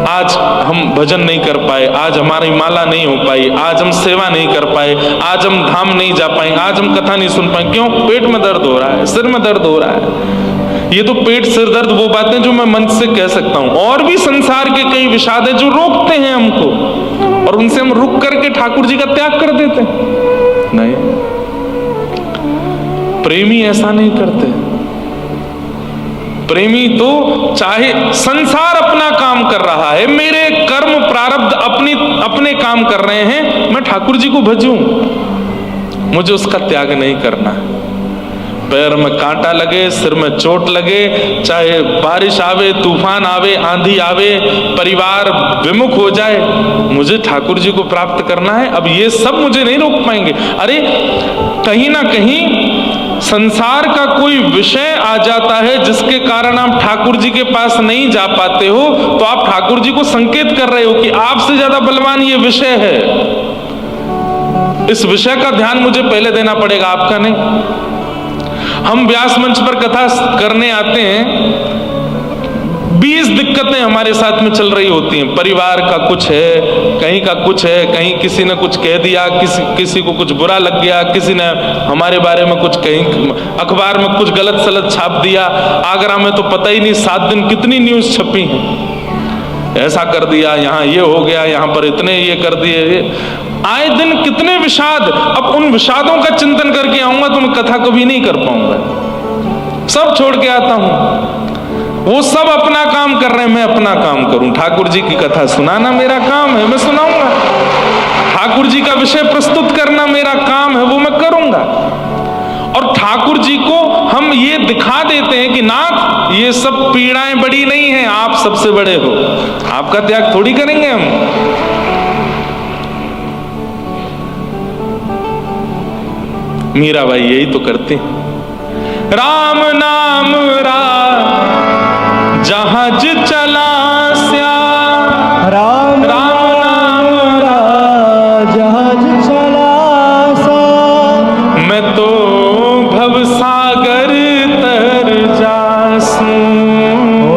आज हम भजन नहीं कर पाए, आज हमारी माला नहीं हो पाई, आज हम सेवा नहीं कर पाए, आज हम धाम नहीं जा पाए, आज हम कथा नहीं सुन पाए, क्यों, पेट में दर्द हो रहा है, सिर में दर्द हो रहा है। ये तो पेट सिर दर्द वो बातें जो मैं मन से कह सकता हूं, और भी संसार के कई विषाद है जो रोकते हैं हमको, और उनसे हम रुक करके ठाकुर जी का त्याग कर देते हैं। नहीं, प्रेमी ऐसा नहीं करते। प्रेमी तो चाहे संसार अपना काम कर रहा है, मेरे कर्म प्रारब्ध अपने काम कर रहे हैं, मैं ठाकुर जी को भजूं, मुझे उसका त्याग नहीं करना है। पैर में कांटा लगे, सिर में चोट लगे, चाहे बारिश आवे, तूफान आवे, आंधी आवे, परिवार विमुख हो जाए, मुझे ठाकुर जी को प्राप्त करना है। अब ये सब मुझे नहीं रोक पाएंगे। अरे कहीं ना कहीं संसार का कोई विषय आ जाता है जिसके कारण आप ठाकुर जी के पास नहीं जा पाते हो, तो आप ठाकुर जी को संकेत कर रहे हो कि आपसे ज्यादा बलवान ये विषय है, इस विषय का ध्यान मुझे पहले देना पड़ेगा, आपका नहीं। हम व्यास मंच पर कथा करने आते हैं, 20 दिक्कतें हमारे साथ में चल रही होती हैं। परिवार का कुछ है, कहीं का कुछ है, कहीं किसी ने कुछ कह दिया, किसी को कुछ बुरा लग गया, किसी ने हमारे बारे में कुछ, कहीं अखबार में कुछ गलत सलत छाप दिया। आगरा में तो पता ही नहीं 7 दिन कितनी न्यूज छपी है। ऐसा कर दिया, यहाँ ये हो गया, यहाँ पर इतने ये कर दिए। आए दिन कितने विषाद। अब उन विषादों का चिंतन करके आऊंगा तो मैं कथा कभी नहीं कर पाऊंगा। सब छोड़ के आता हूं, वो सब अपना काम कर रहे हैं, मैं अपना काम करूं। ठाकुर जी की कथा सुनाना मेरा काम है, मैं सुनाऊंगा। ठाकुर जी का विषय प्रस्तुत करना मेरा काम है, वो मैं करूंगा। और ठाकुर जी को हम ये दिखा देते हैं कि नाथ ये सब पीड़ाएं बड़ी नहीं हैं, आप सबसे बड़े हो, आपका त्याग थोड़ी करेंगे हम। मीराबाई यही तो करते हैं। राम नाम जहाज चला श्याम, राम नाम जहाज चला सा, मैं तो भव सागर तर जासूं,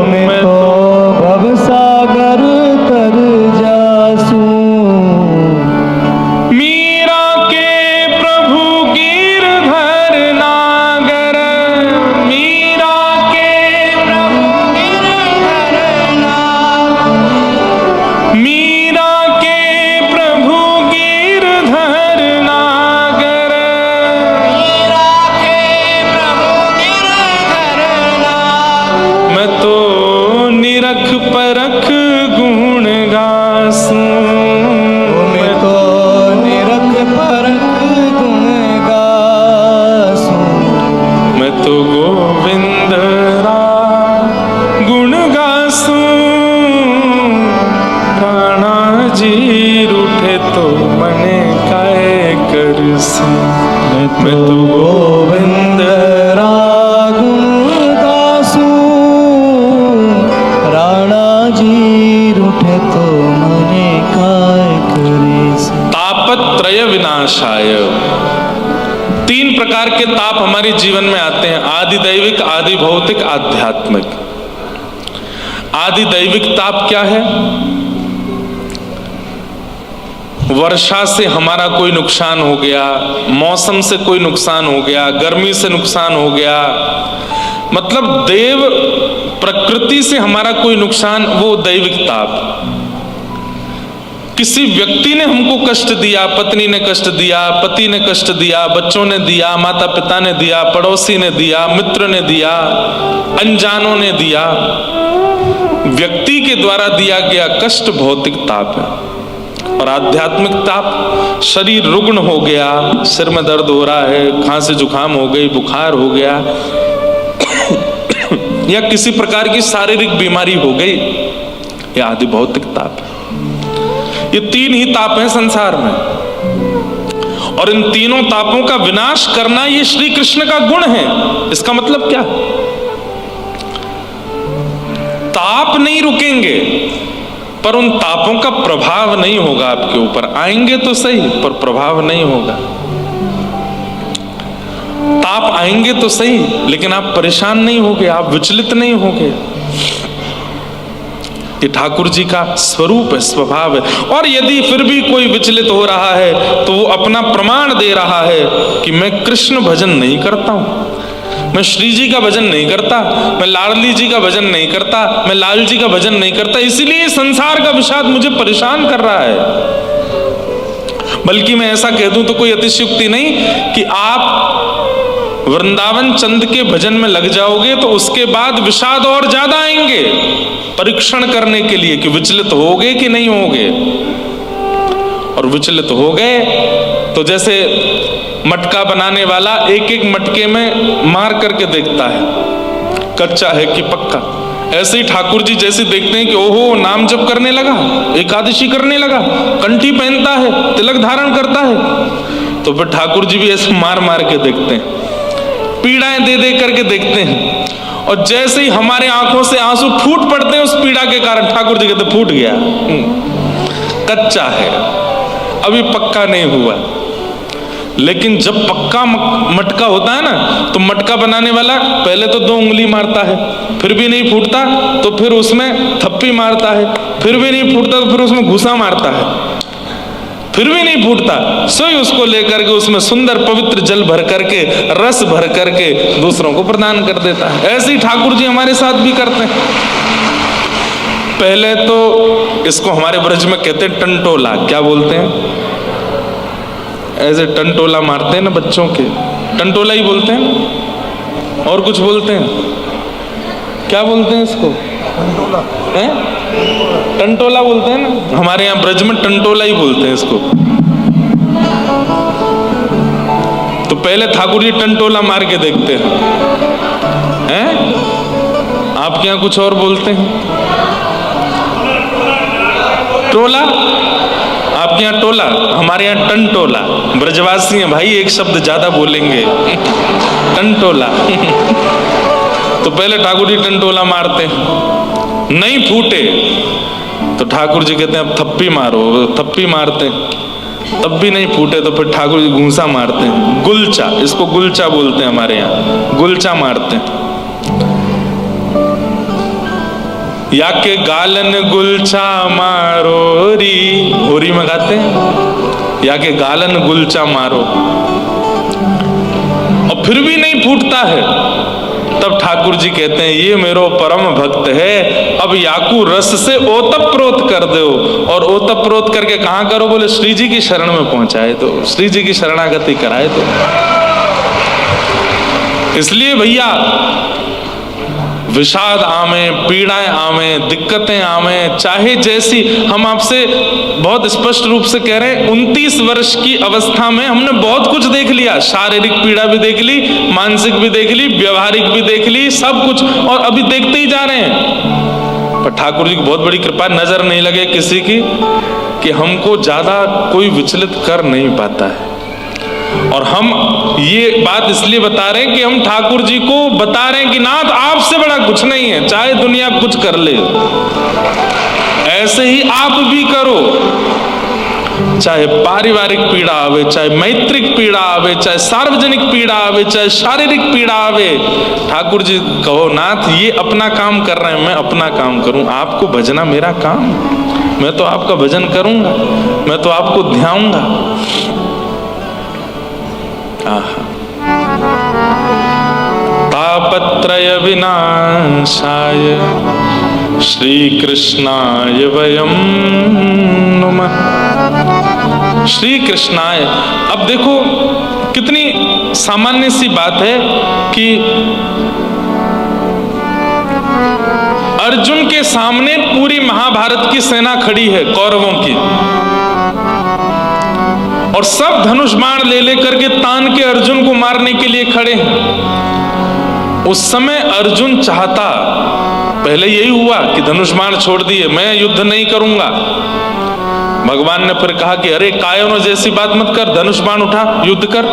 मैं तो भव सागर तर जासूं। मीरा के प्रभु गिरधर नागर, मीरा के प्रभु गिरधर नागर, मीरा के प्रभु गिरधर नागर, मीरा के प्रभु गिरधर नागर, मैं तो निरख परख गुण गासूं, मैं तो निरख परख गुण गासूं। मैं तो गोविंद गुण गासूं। राणा जी रूठे तो मने काय करसी, मैं तो गोविंद गुण गासूं। राणा जी रूठे तो मने काय करेसी। तापत्रय विनाशाय। तीन प्रकार के ताप हमारे जीवन में आते हैं, आदि दैविक, आदि भौतिक, आध्यात्मिक। आदि दैविक ताप क्या है? वर्षा से हमारा कोई नुकसान हो गया, मौसम से कोई नुकसान हो गया, गर्मी से नुकसान हो गया, मतलब देव प्रकृति से हमारा कोई नुकसान, वो दैविक ताप। किसी व्यक्ति ने हमको कष्ट दिया, पत्नी ने कष्ट दिया, पति ने कष्ट दिया, बच्चों ने दिया, माता पिता ने दिया, पड़ोसी ने दिया, मित्र ने दिया, अनजानों ने दिया, व्यक्ति के द्वारा दिया गया कष्ट भौतिक ताप है। और आध्यात्मिक ताप, शरीर रुग्ण हो गया, सिर में दर्द हो रहा है, खांसी जुकाम हो गई, बुखार हो गया, या किसी प्रकार की शारीरिक बीमारी हो गई, यह आदि भौतिक ताप है। ये तीन ही ताप हैं संसार में, और इन तीनों तापों का विनाश करना ये श्री कृष्ण का गुण है। इसका मतलब क्या? ताप नहीं रुकेंगे, पर उन तापों का प्रभाव नहीं होगा आपके ऊपर। आएंगे तो सही, पर प्रभाव नहीं होगा। ताप आएंगे तो सही, लेकिन आप परेशान नहीं होगे, आप विचलित नहीं होगे। ये ठाकुर जी का स्वरूप है, स्वभाव है। और यदि फिर भी कोई विचलित हो रहा है तो वो अपना प्रमाण दे रहा है कि मैं कृष्ण भजन नहीं करता हूं, मैं श्री जी का भजन नहीं करता, मैं लाडली जी का भजन नहीं करता, मैं लाल जी का भजन नहीं करता, इसीलिए संसार का विषाद मुझे परेशान कर रहा है। बल्कि मैं ऐसा कह दूं तो कोई अतिशयोक्ति नहीं कि आप वृंदावन चंद के भजन में लग जाओगे तो उसके बाद विषाद और ज्यादा आएंगे, परीक्षण करने के लिए कि विचलित होगे कि नहीं होगे। और विचलित हो गए तो जैसे मटका बनाने वाला एक एक मटके में मार करके देखता है कच्चा है कि पक्का, ऐसे ही ठाकुर जी जैसे देखते हैं कि ओहो नाम जप करने लगा, एकादशी करने लगा, कंठी पहनता है, तिलक धारण करता है, तो फिर ठाकुर जी भी ऐसे मार मार के देखते हैं, पीड़ाएं दे दे करके देखते हैं। और जैसे ही हमारे आंखों से आंसू फूट पड़ते हैं उस पीड़ा के कारण, ठाकुर जी कहते फूट गया, कच्चा है, अभी पक्का नहीं हुआ। लेकिन जब पक्का मटका होता है ना, तो मटका बनाने वाला पहले तो 2 उंगली मारता है, फिर भी नहीं फूटता तो फिर उसमें थप्पी मारता है, फिर भी नहीं फूटता तो फिर उसमें घुसा मारता है, फिर भी नहीं फूटता, सोई उसको लेकर के उसमें सुंदर पवित्र जल भर करके, रस भर करके दूसरों को प्रदान कर देता है। ऐसे ही ठाकुर जी हमारे साथ भी करते हैं। पहले तो इसको हमारे ब्रज में कहते हैं टंटोला। क्या बोलते हैं? ऐसे टंटोला मारते हैं ना बच्चों के, टंटोला ही बोलते हैं। और कुछ बोलते हैं? क्या बोलते हैं इसको? टंटोला है? टंटोला बोलते हैं ना, हमारे यहाँ ब्रज में टंटोला ही बोलते हैं इसको। तो पहले ठाकुर जी टंटोला मार के देखते हैं। आपके यहाँ कुछ और बोलते हैं? टोला? आपके यहाँ टोला, हमारे यहाँ टंटोला। ब्रजवासी हैं भाई, एक शब्द ज्यादा बोलेंगे। टंटोला। तो पहले ठाकुर जी टंटोला मारते, नहीं फूटे तो ठाकुर जी कहते हैं अब थप्पी मारो। थप्पी मारते, तब भी नहीं फूटे तो फिर ठाकुर जी घूंसा मारते हैं, गुलचा। इसको गुलचा बोलते हैं हमारे यहाँ, गुलचा मारते हैं। या के गालन गुलचा मारो री, होरी में गाते हैं, या के गालन गुलचा मारो। और फिर भी नहीं फूटता है, तब ठाकुर जी कहते हैं ये मेरो परम भक्त है, अब याकू रस से ओतप्रोत कर दो। और ओतप्रोत करके कहां करो? बोले श्री जी की शरण में पहुंचाए तो, श्री जी की शरणागति कराए तो। इसलिए भैया विषाद आवे, पीड़ाएं आवे, दिक्कतें आवे, चाहे जैसी, हम आपसे बहुत स्पष्ट रूप से कह रहे हैं, 29 वर्ष की अवस्था में हमने बहुत कुछ देख लिया। शारीरिक पीड़ा भी देख ली, मानसिक भी देख ली, व्यवहारिक भी देख ली, सब कुछ, और अभी देखते ही जा रहे हैं। पर ठाकुर जी की बहुत बड़ी कृपा, नजर नहीं लगे किसी की कि हमको ज्यादा कोई विचलित कर नहीं पाता है। और हम ये बात इसलिए बता रहे हैं कि हम ठाकुर जी को बता रहे हैं कि नाथ आपसे बड़ा कुछ नहीं है, चाहे दुनिया कुछ कर ले, ऐसे ही आप भी करो। चाहे पारिवारिक पीड़ा आवे, चाहे मैत्रिक पीड़ा आवे, चाहे सार्वजनिक पीड़ा आवे, चाहे शारीरिक पीड़ा आवे, ठाकुर जी कहो नाथ ये अपना काम कर रहे हैं, मैं अपना काम करूं, आपको भजना मेरा काम, मैं तो आपका भजन करूंगा, मैं तो आपको ध्याऊंगा। तापत्रय विनाशाय श्री कृष्णाय वयं नुमः। श्री कृष्णाय, अब देखो कितनी सामान्य सी बात है कि अर्जुन के सामने पूरी महाभारत की सेना खड़ी है, कौरवों की, और सब धनुष बाण ले लेकर के तान के अर्जुन को मारने के लिए खड़े हैं। उस समय अर्जुन चाहता, पहले यही हुआ कि धनुष बाण छोड़ दिए, मैं युद्ध नहीं करूंगा। भगवान ने फिर कहा कि अरे कायरों जैसी बात मत कर, धनुष बाण उठा, युद्ध कर।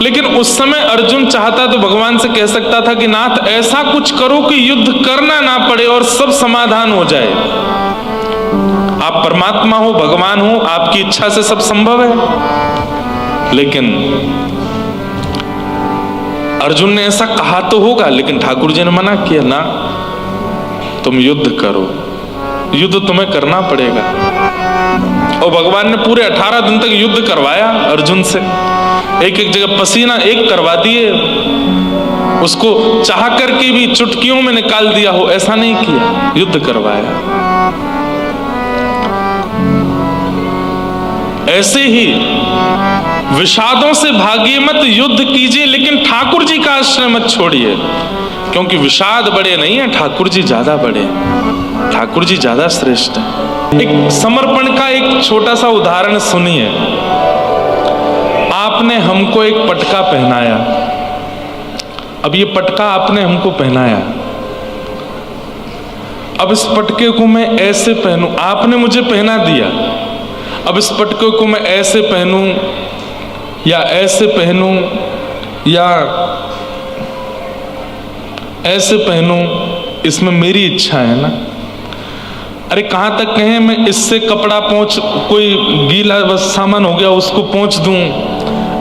लेकिन उस समय अर्जुन चाहता तो भगवान से कह सकता था कि नाथ ऐसा कुछ करो कि युद्ध करना ना पड़े और सब समाधान हो जाए। आप परमात्मा हो, भगवान हो, आपकी इच्छा से सब संभव है। लेकिन अर्जुन ने ऐसा कहा तो होगा, लेकिन ठाकुर जी ने मना किया, ना तुम युद्ध करो, युद्ध तुम्हें करना पड़ेगा। और भगवान ने पूरे 18 दिन तक युद्ध करवाया अर्जुन से, एक एक जगह पसीना एक करवा दिए, उसको चाह करके भी चुटकियों में निकाल दिया हो, ऐसा नहीं किया, युद्ध करवाया। ऐसे ही विषादों से भागिए मत, युद्ध कीजिए, लेकिन ठाकुर जी का आश्रय मत छोड़िए, क्योंकि विषाद बड़े नहीं है, ठाकुर जी ज्यादा बड़े, ठाकुर जी ज्यादा श्रेष्ठ है। एक समर्पण का एक छोटा सा उदाहरण सुनिए। आपने हमको एक पटका पहनाया, अब ये पटका आपने हमको पहनाया, अब इस पटके को मैं ऐसे पहनूं, आपने मुझे पहना दिया, अब इस पटके को मैं ऐसे पहनूं या ऐसे पहनूं या ऐसे पहनूं, इसमें मेरी इच्छा है ना। अरे कहां तक कहें, मैं इससे कपड़ा पोंछ, कोई गीला बस सामान हो गया उसको पोंछ दूं,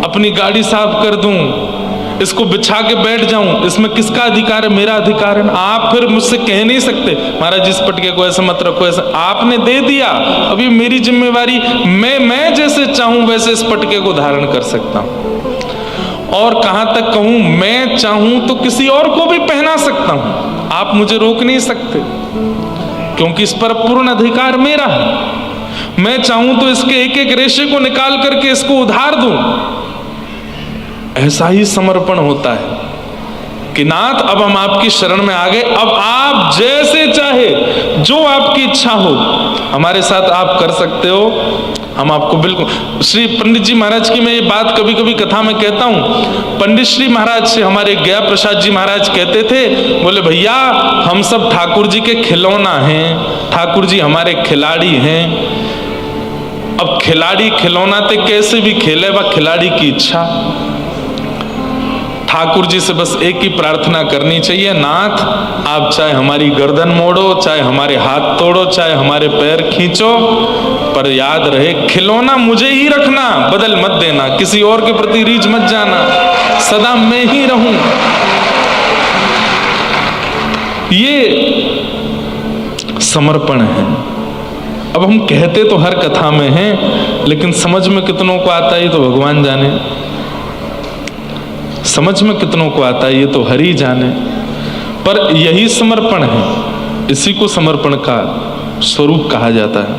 अपनी गाड़ी साफ कर दूं, इसको बिछा के बैठ जाऊं, इसमें किसका अधिकार है? मेरा अधिकार है ना। आप फिर मुझसे कह नहीं सकते महाराज इस पटके को ऐसे मत रखो, ऐसा आपने दे दिया, अभी मेरी जिम्मेवारी, मैं जैसे चाहूं वैसे इस पटके को धारण कर सकता हूं। और कहां तक कहूं, मैं चाहूं तो किसी और को भी पहना सकता हूं, आप मुझे रोक नहीं सकते, क्योंकि इस पर पूर्ण अधिकार मेरा है। मैं चाहूं तो इसके एक एक रेशे को निकाल करके इसको उधार दूं। ऐसा ही समर्पण होता है कि नाथ अब हम आपकी शरण में आ गए, अब आप जैसे चाहे, जो आपकी इच्छा हो हमारे साथ आप कर सकते हो। हम आपको बिल्कुल, श्री पंडित जी महाराज की मैं ये बात कभी कभी कथा में कहता हूँ। पंडित श्री महाराज से हमारे गया प्रसाद जी महाराज कहते थे, बोले भैया हम सब ठाकुर जी के खिलौना हैं, ठाकुर जी हमारे खिलाड़ी हैं। अब खिलाड़ी खिलौना ते कैसे भी खेले, वह खिलाड़ी की इच्छा। ठाकुर जी से बस एक ही प्रार्थना करनी चाहिए, नाथ आप चाहे हमारी गर्दन मोड़ो, चाहे हमारे हाथ तोड़ो, चाहे हमारे पैर खींचो, पर याद रहे खिलौना मुझे ही रखना, बदल मत देना, किसी और के प्रति रीझ मत जाना, सदा मैं ही रहूं। ये समर्पण है। अब हम कहते तो हर कथा में हैं, लेकिन समझ में कितनों को आता है ये तो भगवान जाने, समझ में कितनों को आता है ये तो हरि जाने। पर यही समर्पण है, इसी को समर्पण का स्वरूप कहा जाता है।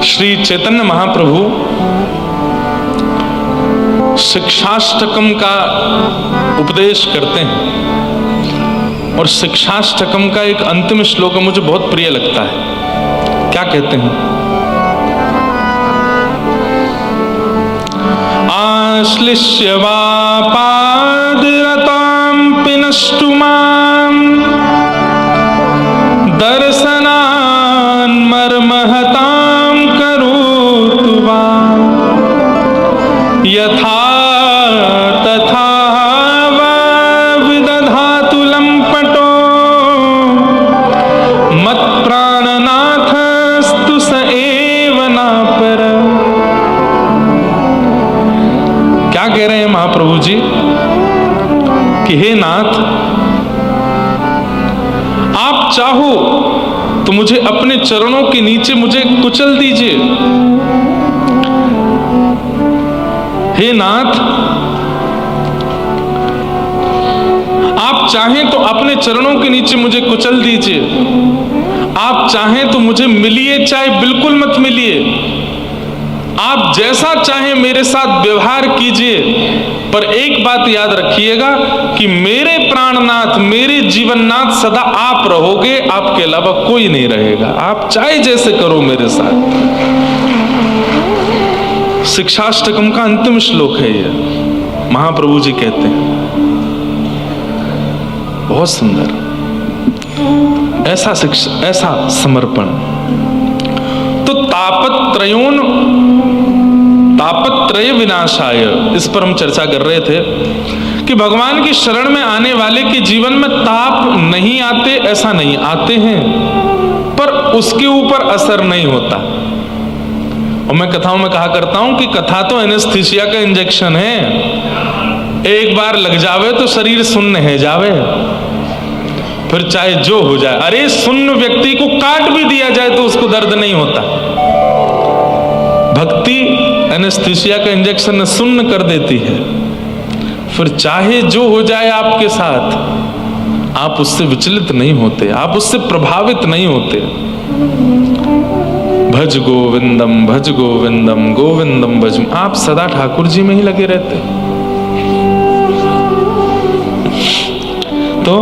श्री चैतन्य महाप्रभु शिक्षाष्टकम का उपदेश करते हैं, और शिक्षाष्टकम का एक अंतिम श्लोक मुझे बहुत प्रिय लगता है। क्या कहते हैं? आश्लिष्य वा पादरतां पिनष्टुमां दर्शनान् मर्महतां करोतु वा यथा तथा विदधातु लंपटो मत प्राणनाथस्तु स एव नापर। क्या कह रहे हैं महाप्रभु जी कि हे नाथ, आप चाहो तो मुझे अपने चरणों के नीचे मुझे कुचल दीजिए। हे नाथ, आप चाहें तो अपने चरणों के नीचे मुझे कुचल दीजिए, आप चाहें तो मुझे मिलिए चाहे बिल्कुल मत मिलिए, आप जैसा चाहें मेरे साथ व्यवहार कीजिए, पर एक बात याद रखिएगा कि मेरे प्राणनाथ, मेरे जीवननाथ सदा आप रहोगे, आपके अलावा कोई नहीं रहेगा। आप चाहे जैसे करो मेरे साथ। शिक्षाष्टकम का अंतिम श्लोक है ये, महाप्रभु जी कहते हैं, बहुत सुंदर। ऐसा समर्पण। तो तापत्रय विनाशाय, इस पर हम चर्चा कर रहे थे कि भगवान की शरण में आने वाले के जीवन में ताप नहीं आते, ऐसा नहीं, आते हैं, पर उसके ऊपर असर नहीं होता। और मैं कथाओं में कहा करता हूं कि कथा तो एनेस्थीसिया का इंजेक्शन है, एक बार लग जावे तो शरीर सुन्न है जावे, फिर चाहे जो हो जाए। अरे सुन्न व्यक्ति को काट भी दिया जाए तो उसको दर्द नहीं होता। भक्ति एनेस्थीसिया का इंजेक्शन सुन्न कर देती है, फिर चाहे जो हो जाए आपके साथ, आप उससे विचलित नहीं होते, आप उससे प्रभावित नहीं होते। भज गोविंदम भज गोविंदम गोविंदम भज, आप सदा ठाकुर जी में ही लगे रहते। तो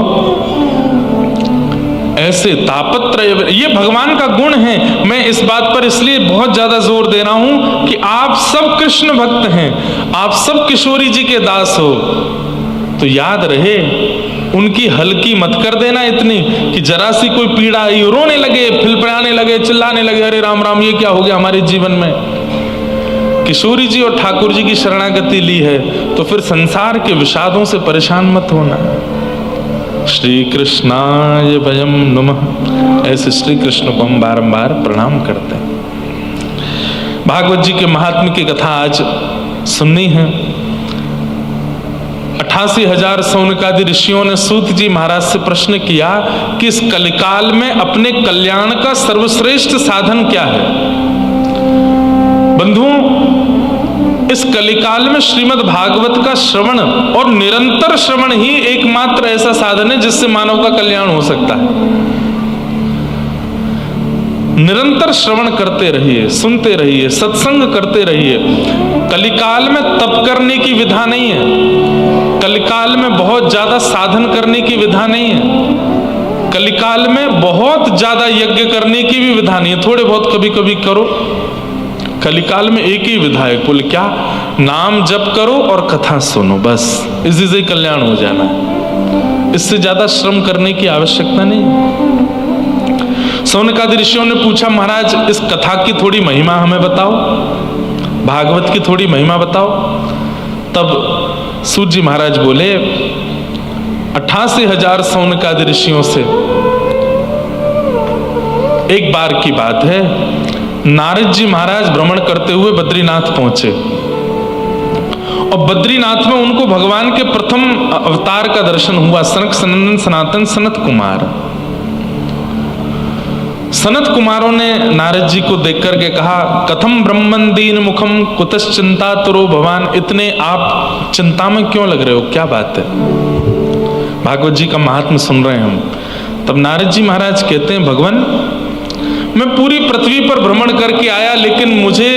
ऐसे तापत्रय, ये भगवान का गुण है। मैं इस बात पर इसलिए बहुत ज्यादा जोर दे रहा हूं कि आप सब कृष्ण भक्त हैं, आप सब किशोरी जी के दास हो, तो याद रहे उनकी हल्की मत कर देना इतनी कि जरा सी कोई पीड़ा आई, रोने लगे, फिलफिलाने लगे, चिल्लाने लगे, अरे राम राम ये क्या हो गया हमारे जीवन में। किशोरी जी और ठाकुर जी की शरणागति ली है तो फिर संसार के विषादों से परेशान मत होना। श्री कृष्णाय वयम नमः, ऐसे श्री कृष्ण को हम बारंबार प्रणाम करते हैं। भागवत जी के महात्म्य की कथा आज सुननी है। 88,000 सौनकादि ऋषियों ने सूत जी महाराज से प्रश्न किया कि इस कलिकाल में अपने कल्याण का सर्वश्रेष्ठ साधन क्या है। बंधुओं, इस कलिकाल में श्रीमद् भागवत का श्रवण और निरंतर श्रवण ही एकमात्र ऐसा साधन है जिससे मानव का कल्याण हो सकता है। निरंतर श्रवण करते रहिए, सुनते रहिए, सत्संग करते रहिए। कलिकाल में तप करने की विधा नहीं है, कलिकाल में बहुत ज्यादा साधन करने की विधा नहीं है, कलिकाल में बहुत ज्यादा यज्ञ करने की भी विधा नहीं है। थोड़े बहुत कभी कभी करो। कलिकाल में एक ही विधा है, कुल क्या? नाम जप करो और कथा सुनो, बस इसी से कल्याण हो जाना है। इससे ज्यादा श्रम करने की आवश्यकता नहीं। सौनकादि ऋषियों ने पूछा, महाराज इस कथा की थोड़ी महिमा हमें बताओ, भागवत की थोड़ी महिमा बताओ। तब सूत जी महाराज बोले, 88,000 सौनकादि ऋषियों से एक बार की बात है, नारद जी महाराज भ्रमण करते हुए बद्रीनाथ पहुंचे और बद्रीनाथ में उनको भगवान के प्रथम अवतार का दर्शन हुआ, सनक सनंदन सनातन सनत कुमार। सनत कुमारों ने नारद जी को देख करके कहा, कथम ब्रह्मन दीन मुखम कुतश्चिंता तुरो भगवान, इतने आप चिंता में क्यों लग रहे हो, क्या बात है? भागवत जी का महात्म्य सुन रहे हैं हम। तब नारद जी महाराज कहते हैं, भगवान मैं पूरी पृथ्वी पर भ्रमण करके आया, लेकिन मुझे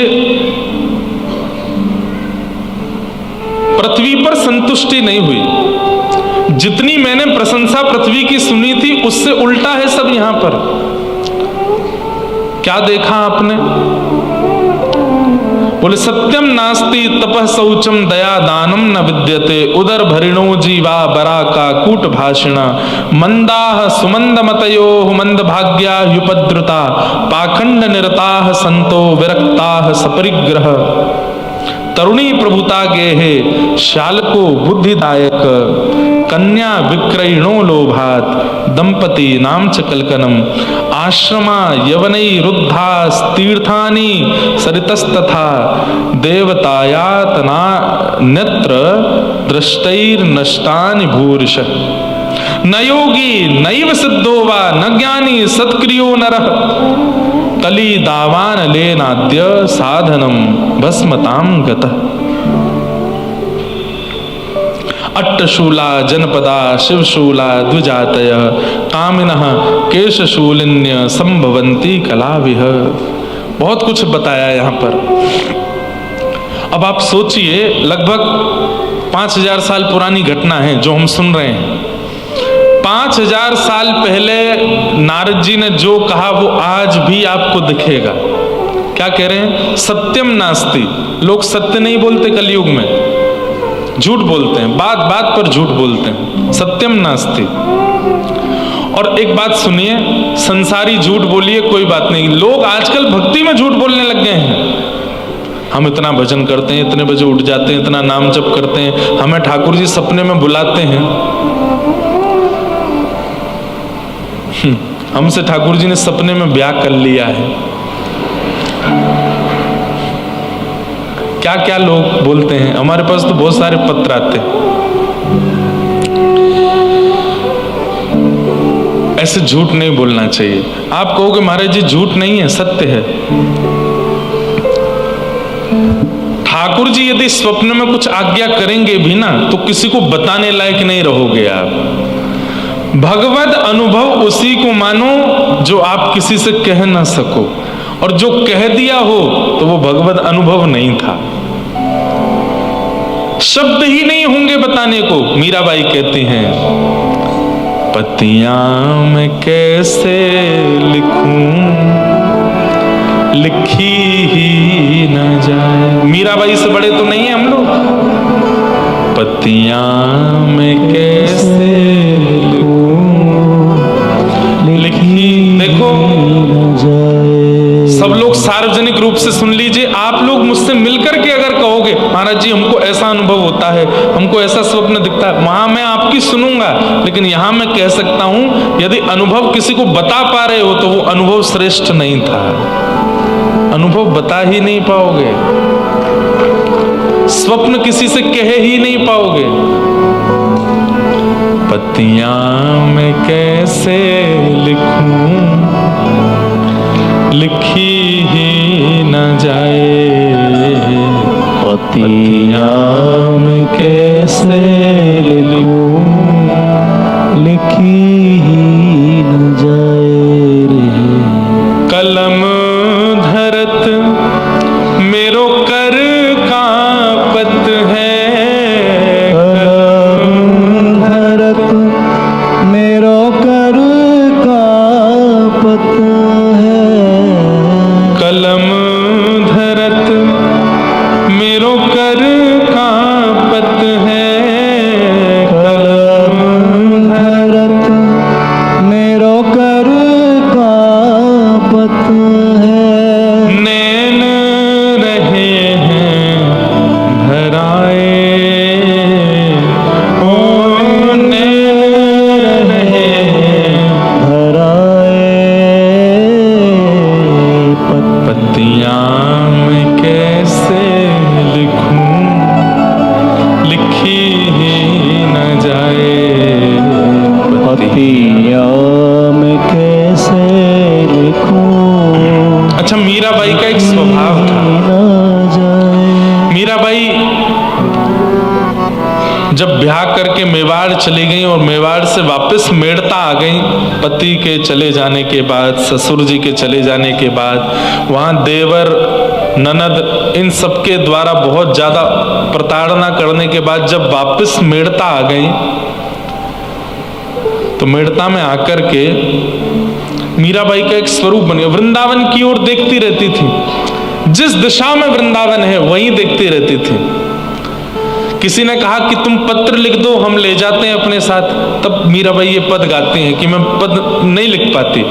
पृथ्वी पर संतुष्टि नहीं हुई। जितनी मैंने प्रशंसा पृथ्वी की सुनी थी उससे उल्टा है सब यहां पर। क्या देखा आपने? बोले, सत्यम नास्ति तपः शौचम दया दानम न विद्यते, उदर भरिणो जीवा बरा का कूट भाषिण, मंदाह सुमंद मतयो मंद भाग्या युपद्रुता, पाखंड निरताः संतो विरक्ताः सपरिग्रह, तरुणी प्रभुता गेहे शालको बुद्धिदायक, कन्या विक्रयणो लोभात, दंपति नाम च कलकनम, आश्रमा यवनै रुद्धा तीर्थानि सरितस्तथा, देवतायातना नेत्र दृष्टैर्नष्टानि भूरिश, न योगी नैव सिद्धो वा न ज्ञानी सत्क्रियो नरः, कली दावान लेनाद्य साधनम भस्मताम गतः, अट्टशूला जनपदा शिवशूला द्विजातय, कामिनः केशशूलिन्य संभवन्ति कलाविह। बहुत कुछ बताया यहाँ पर। अब आप सोचिए, लगभग 5,000 साल पुरानी घटना है जो हम सुन रहे हैं। 5,000 साल पहले नारद जी ने जो कहा वो आज भी आपको दिखेगा। क्या कह रहे हैं? सत्यम नास्ति। लोग सत्य नहीं बोलते कलयुग में, झूठ बोलते हैं, बात बात पर झूठ बोलते हैं। सत्यम नास्ति। और एक बात सुनिए, संसारी झूठ बोलिए कोई बात नहीं, लोग आजकल भक्ति में झूठ बोलने लग गए हैं। हम इतना भजन करते हैं, इतने बजे उठ जाते हैं, इतना नाम जप करते हैं, हमें ठाकुर जी सपने में बुलाते हैं। हमसे ठाकुर जी ने सपने में ब्याह कर लिया है। क्या क्या लोग बोलते हैं। हमारे पास तो बहुत सारे पत्र आते हैं। ऐसे झूठ नहीं बोलना चाहिए। आप कहोगे महाराज जी झूठ नहीं है, सत्य है। ठाकुर जी यदि स्वप्न में कुछ आज्ञा करेंगे भी ना तो किसी को बताने लायक नहीं रहोगे आप। भगवद अनुभव उसी को मानो जो आप किसी से कह ना सको, और जो कह दिया हो तो वो भगवद अनुभव नहीं था। शब्द ही नहीं होंगे बताने को। मीराबाई कहती हैं, पतियां मैं कैसे लिखूं, लिखी ही न जाए। मीराबाई से बड़े तो नहीं है हम लोग। पतियां मैं कैसे लिखी, देखो सब लोग सार्वजनिक रूप से सुन लीजिए। आप लोग मुझसे मिलकर के अगर कहोगे महाराज जी हमको ऐसा अनुभव होता है, हमको ऐसा स्वप्न दिखता है, वहां मैं आपकी सुनूंगा, लेकिन यहां मैं कह सकता हूं यदि अनुभव किसी को बता पा रहे हो तो वो अनुभव श्रेष्ठ नहीं था। अनुभव बता ही नहीं पाओगे, स्वप्न किसी से कह ही नहीं पाओगे। पत्तियां मैं कैसे लिखूं, लिखी ही न जाए। पत्तियां मैं कैसे लिखूं, लिखी ही न जाए रे। कलम धरत मेरो कर कांपत है, कलम धरत मेरो कर कांपत है। कलम धरत मेरो कर कांपत है। कलम धरत मेरो कर कांपत है। नैन रहे हैं भराए, ओ नैन रहे हैं धराए। पत्तियां मैं कैसे लिखूं, लिखी ही न जाए। पत्तियां मैं कैसे लिखूं, अच्छा, मीराबाई का एक स्वभाव था। न जाए। मीराबाई जब ब्याह करके मेवाड़ चली गई और मेवाड़ से वापस मेड़ता आ गई, पति के चले जाने के बाद, ससुर जी के चले जाने के बाद, वहां देवर ननद इन सबके द्वारा बहुत ज्यादा प्रताड़ना करने के बाद जब वापस मेड़ता आ गई, तो मेड़ता में आकर के मीराबाई का एक स्वरूप बन गया। वृंदावन की ओर देखती रहती थी, जिस दिशा में वृंदावन है वहीं देखती रहती थी। किसी ने कहा कि तुम पत्र लिख दो, हम ले जाते हैं अपने साथ। तब मीराबाई ये पद गाती हैं कि मैं पद नहीं लिख पाती,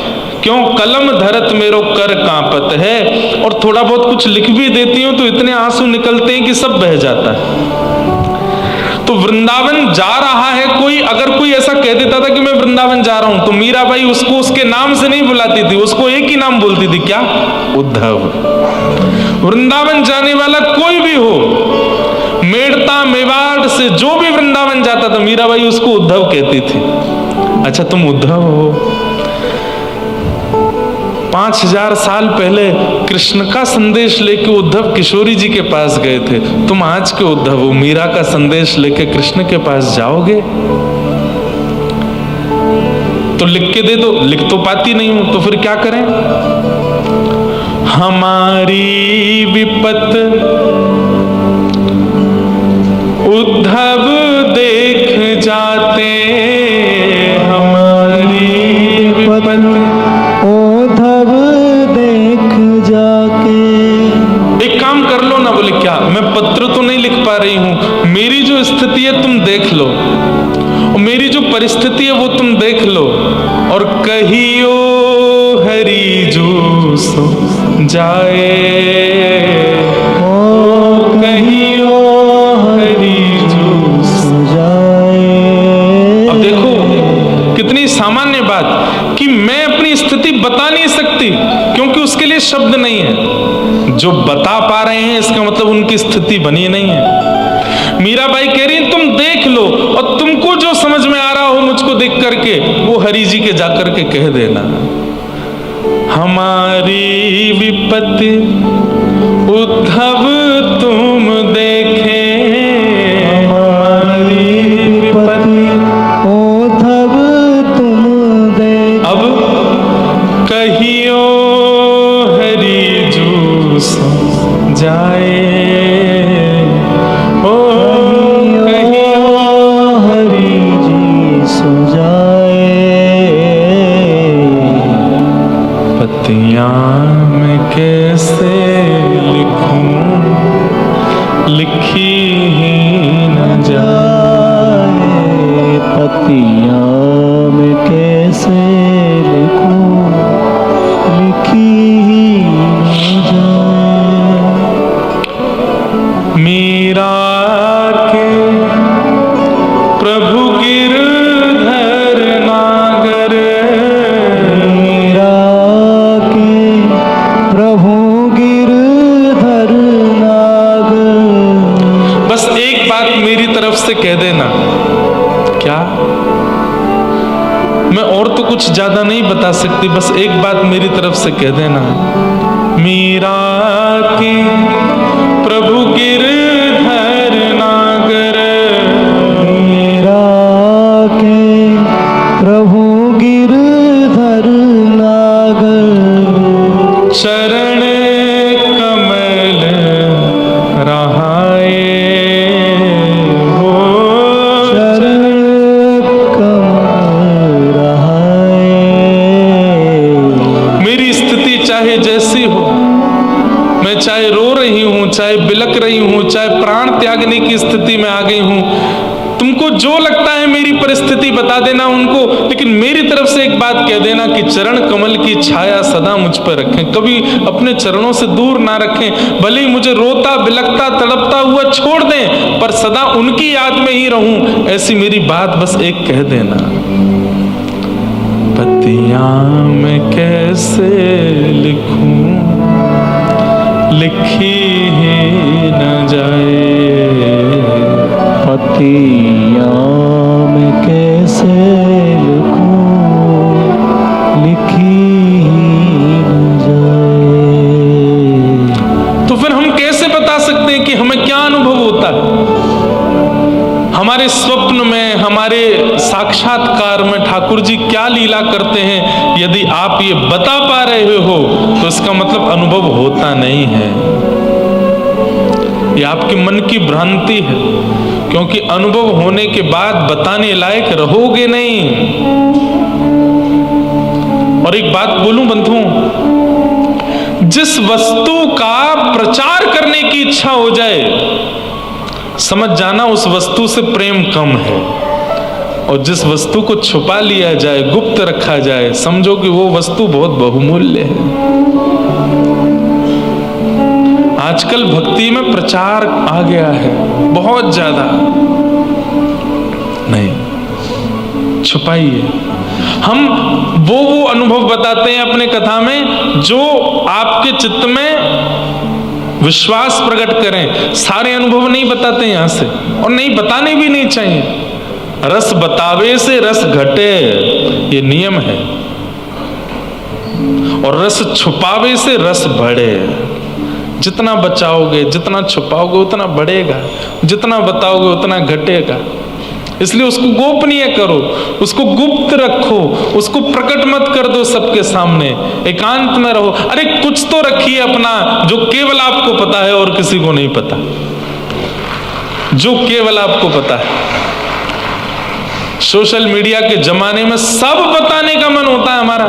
क्यों? कलम धरत मेरो कर कांपत है। और थोड़ा बहुत कुछ लिख भी देती हूं तो इतने आंसू निकलते हैं कि सब बह जाता है। तो वृंदावन जा रहा है कोई, अगर कोई ऐसा कह देता था कि मैं वृंदावन जा रहा हूं, तो मीराबाई उसको उसके नाम से नहीं बुलाती थी, उसको एक ही नाम बोलती थी, क्या? उद्धव। वृंदावन जाने वाला कोई भी हो, मेड़ता मेवाड़ से जो भी वृंदावन जाता था, मीराबाई उसको उद्धव कहती थी। अच्छा, तुम उद्धव हो। 5000 साल पहले कृष्ण का संदेश लेके उद्धव किशोरी जी के पास गए थे, तुम आज के उद्धव हो, मीरा का संदेश लेके कृष्ण के पास जाओगे? तो लिख के दे दो। लिख तो पाती नहीं हूं, तो फिर क्या करें? हमारी विपत उद्धव देख जाते, हमारी विपत उद्धव देख जाके। एक काम कर लो ना। बोले क्या? मैं पत्र तो नहीं लिख पा रही हूं, मेरी जो स्थिति है तुम देख लो, और मेरी जो परिस्थिति है वो तुम देख लो, और कहियो हरि जो सो जाए, ओ कहियो हरि जो सो जाए। अब देखो कितनी सामान्य बात कि मैं अपनी स्थिति बता नहीं सकती, क्योंकि उसके लिए शब्द नहीं है। जो बता पा रहे हैं इसका मतलब उनकी स्थिति बनी नहीं है। मीराबाई कह रही तुम देख लो, और तुमको जो समझ में आ रहा हो मुझको देख करके वो हरि जी के जाकर के कह देना। हमारी विपत्ति उद्धव तुम देखे, हमारी विपत्ति उद्धव तुम देखे। अब कहियो हरि जो सो जाए, ओ कहियो हरि जी सो जाए। पत्तियां मैं कैसे लिखूं, लिखी ही न जाए। पत्तियां मैं कैसे लिखूं, लिखी ही न जाए। मीरा के प्रभु गिरधर नागर, मीरा के प्रभु गिरधर नागर। बस एक बात मेरी तरफ से कह देना। क्या? मैं और तो कुछ ज्यादा नहीं बता सकती, बस एक बात मेरी तरफ से कह देना, मीरा के प्रभु गिरधर नागर, मीरा के प्रभु गिरधर नागर, चरण कमल रहाए हो, चरण कमल रहाए। मेरी स्थिति चाहे जैसी हो, मैं चाहे रो रही हूं, चाहे बिलक रही हूं, चाहे प्राण त्यागने की स्थिति में आ गई हूं, तुमको जो लगता है मेरी परिस्थिति बता देना उनको, लेकिन मेरी तरफ से एक बात कह देना कि चरण कमल की छाया सदा मुझ पर रखें, कभी अपने चरणों से दूर ना रखें। भले ही मुझे रोता बिलकता तड़पता हुआ छोड़ दें, पर सदा उनकी याद में ही रहूं, ऐसी मेरी बात बस एक कह देना। पतियां मैं कैसे लिखूं, लिखी ही न जाए, पतियां मैं कैसे लिखूं, लिखी न जाए। तो फिर हम कैसे बता सकते हैं कि हमें क्या अनुभव होता है? हमारे स्वप्न में, हमारे साक्षात्कार में ठाकुर जी क्या लीला करते हैं, यदि आप ये बता पा रहे हो तो इसका मतलब अनुभव होता नहीं है, ये आपके मन की भ्रांति है, क्योंकि अनुभव होने के बाद बताने लायक रहोगे नहीं। और एक बात बोलूं बंधुओं, जिस वस्तु का प्रचार करने की इच्छा हो जाए, समझ जाना उस वस्तु से प्रेम कम है, और जिस वस्तु को छुपा लिया जाए, गुप्त रखा जाए, समझो कि वो वस्तु बहुत बहुमूल्य है। आजकल भक्ति में प्रचार आ गया है बहुत ज्यादा, नहीं, छुपाइए। हम वो अनुभव बताते हैं अपने कथा में जो आपके चित्त में विश्वास प्रकट करें। सारे अनुभव नहीं बताते यहां से, और नहीं बताने भी नहीं चाहिए। रस बतावे से रस घटे, ये नियम है, और रस छुपावे से रस बढ़े। जितना बचाओगे, जितना छुपाओगे उतना बढ़ेगा, जितना बताओगे उतना घटेगा। इसलिए उसको गोपनीय करो, उसको गुप्त रखो, उसको प्रकट मत कर दो सबके सामने, एकांत में रहो। अरे कुछ तो रखिए अपना, जो केवल आपको पता है और किसी को नहीं पता, जो केवल आपको पता है। सोशल मीडिया के जमाने में सब बताने का मन होता है हमारा।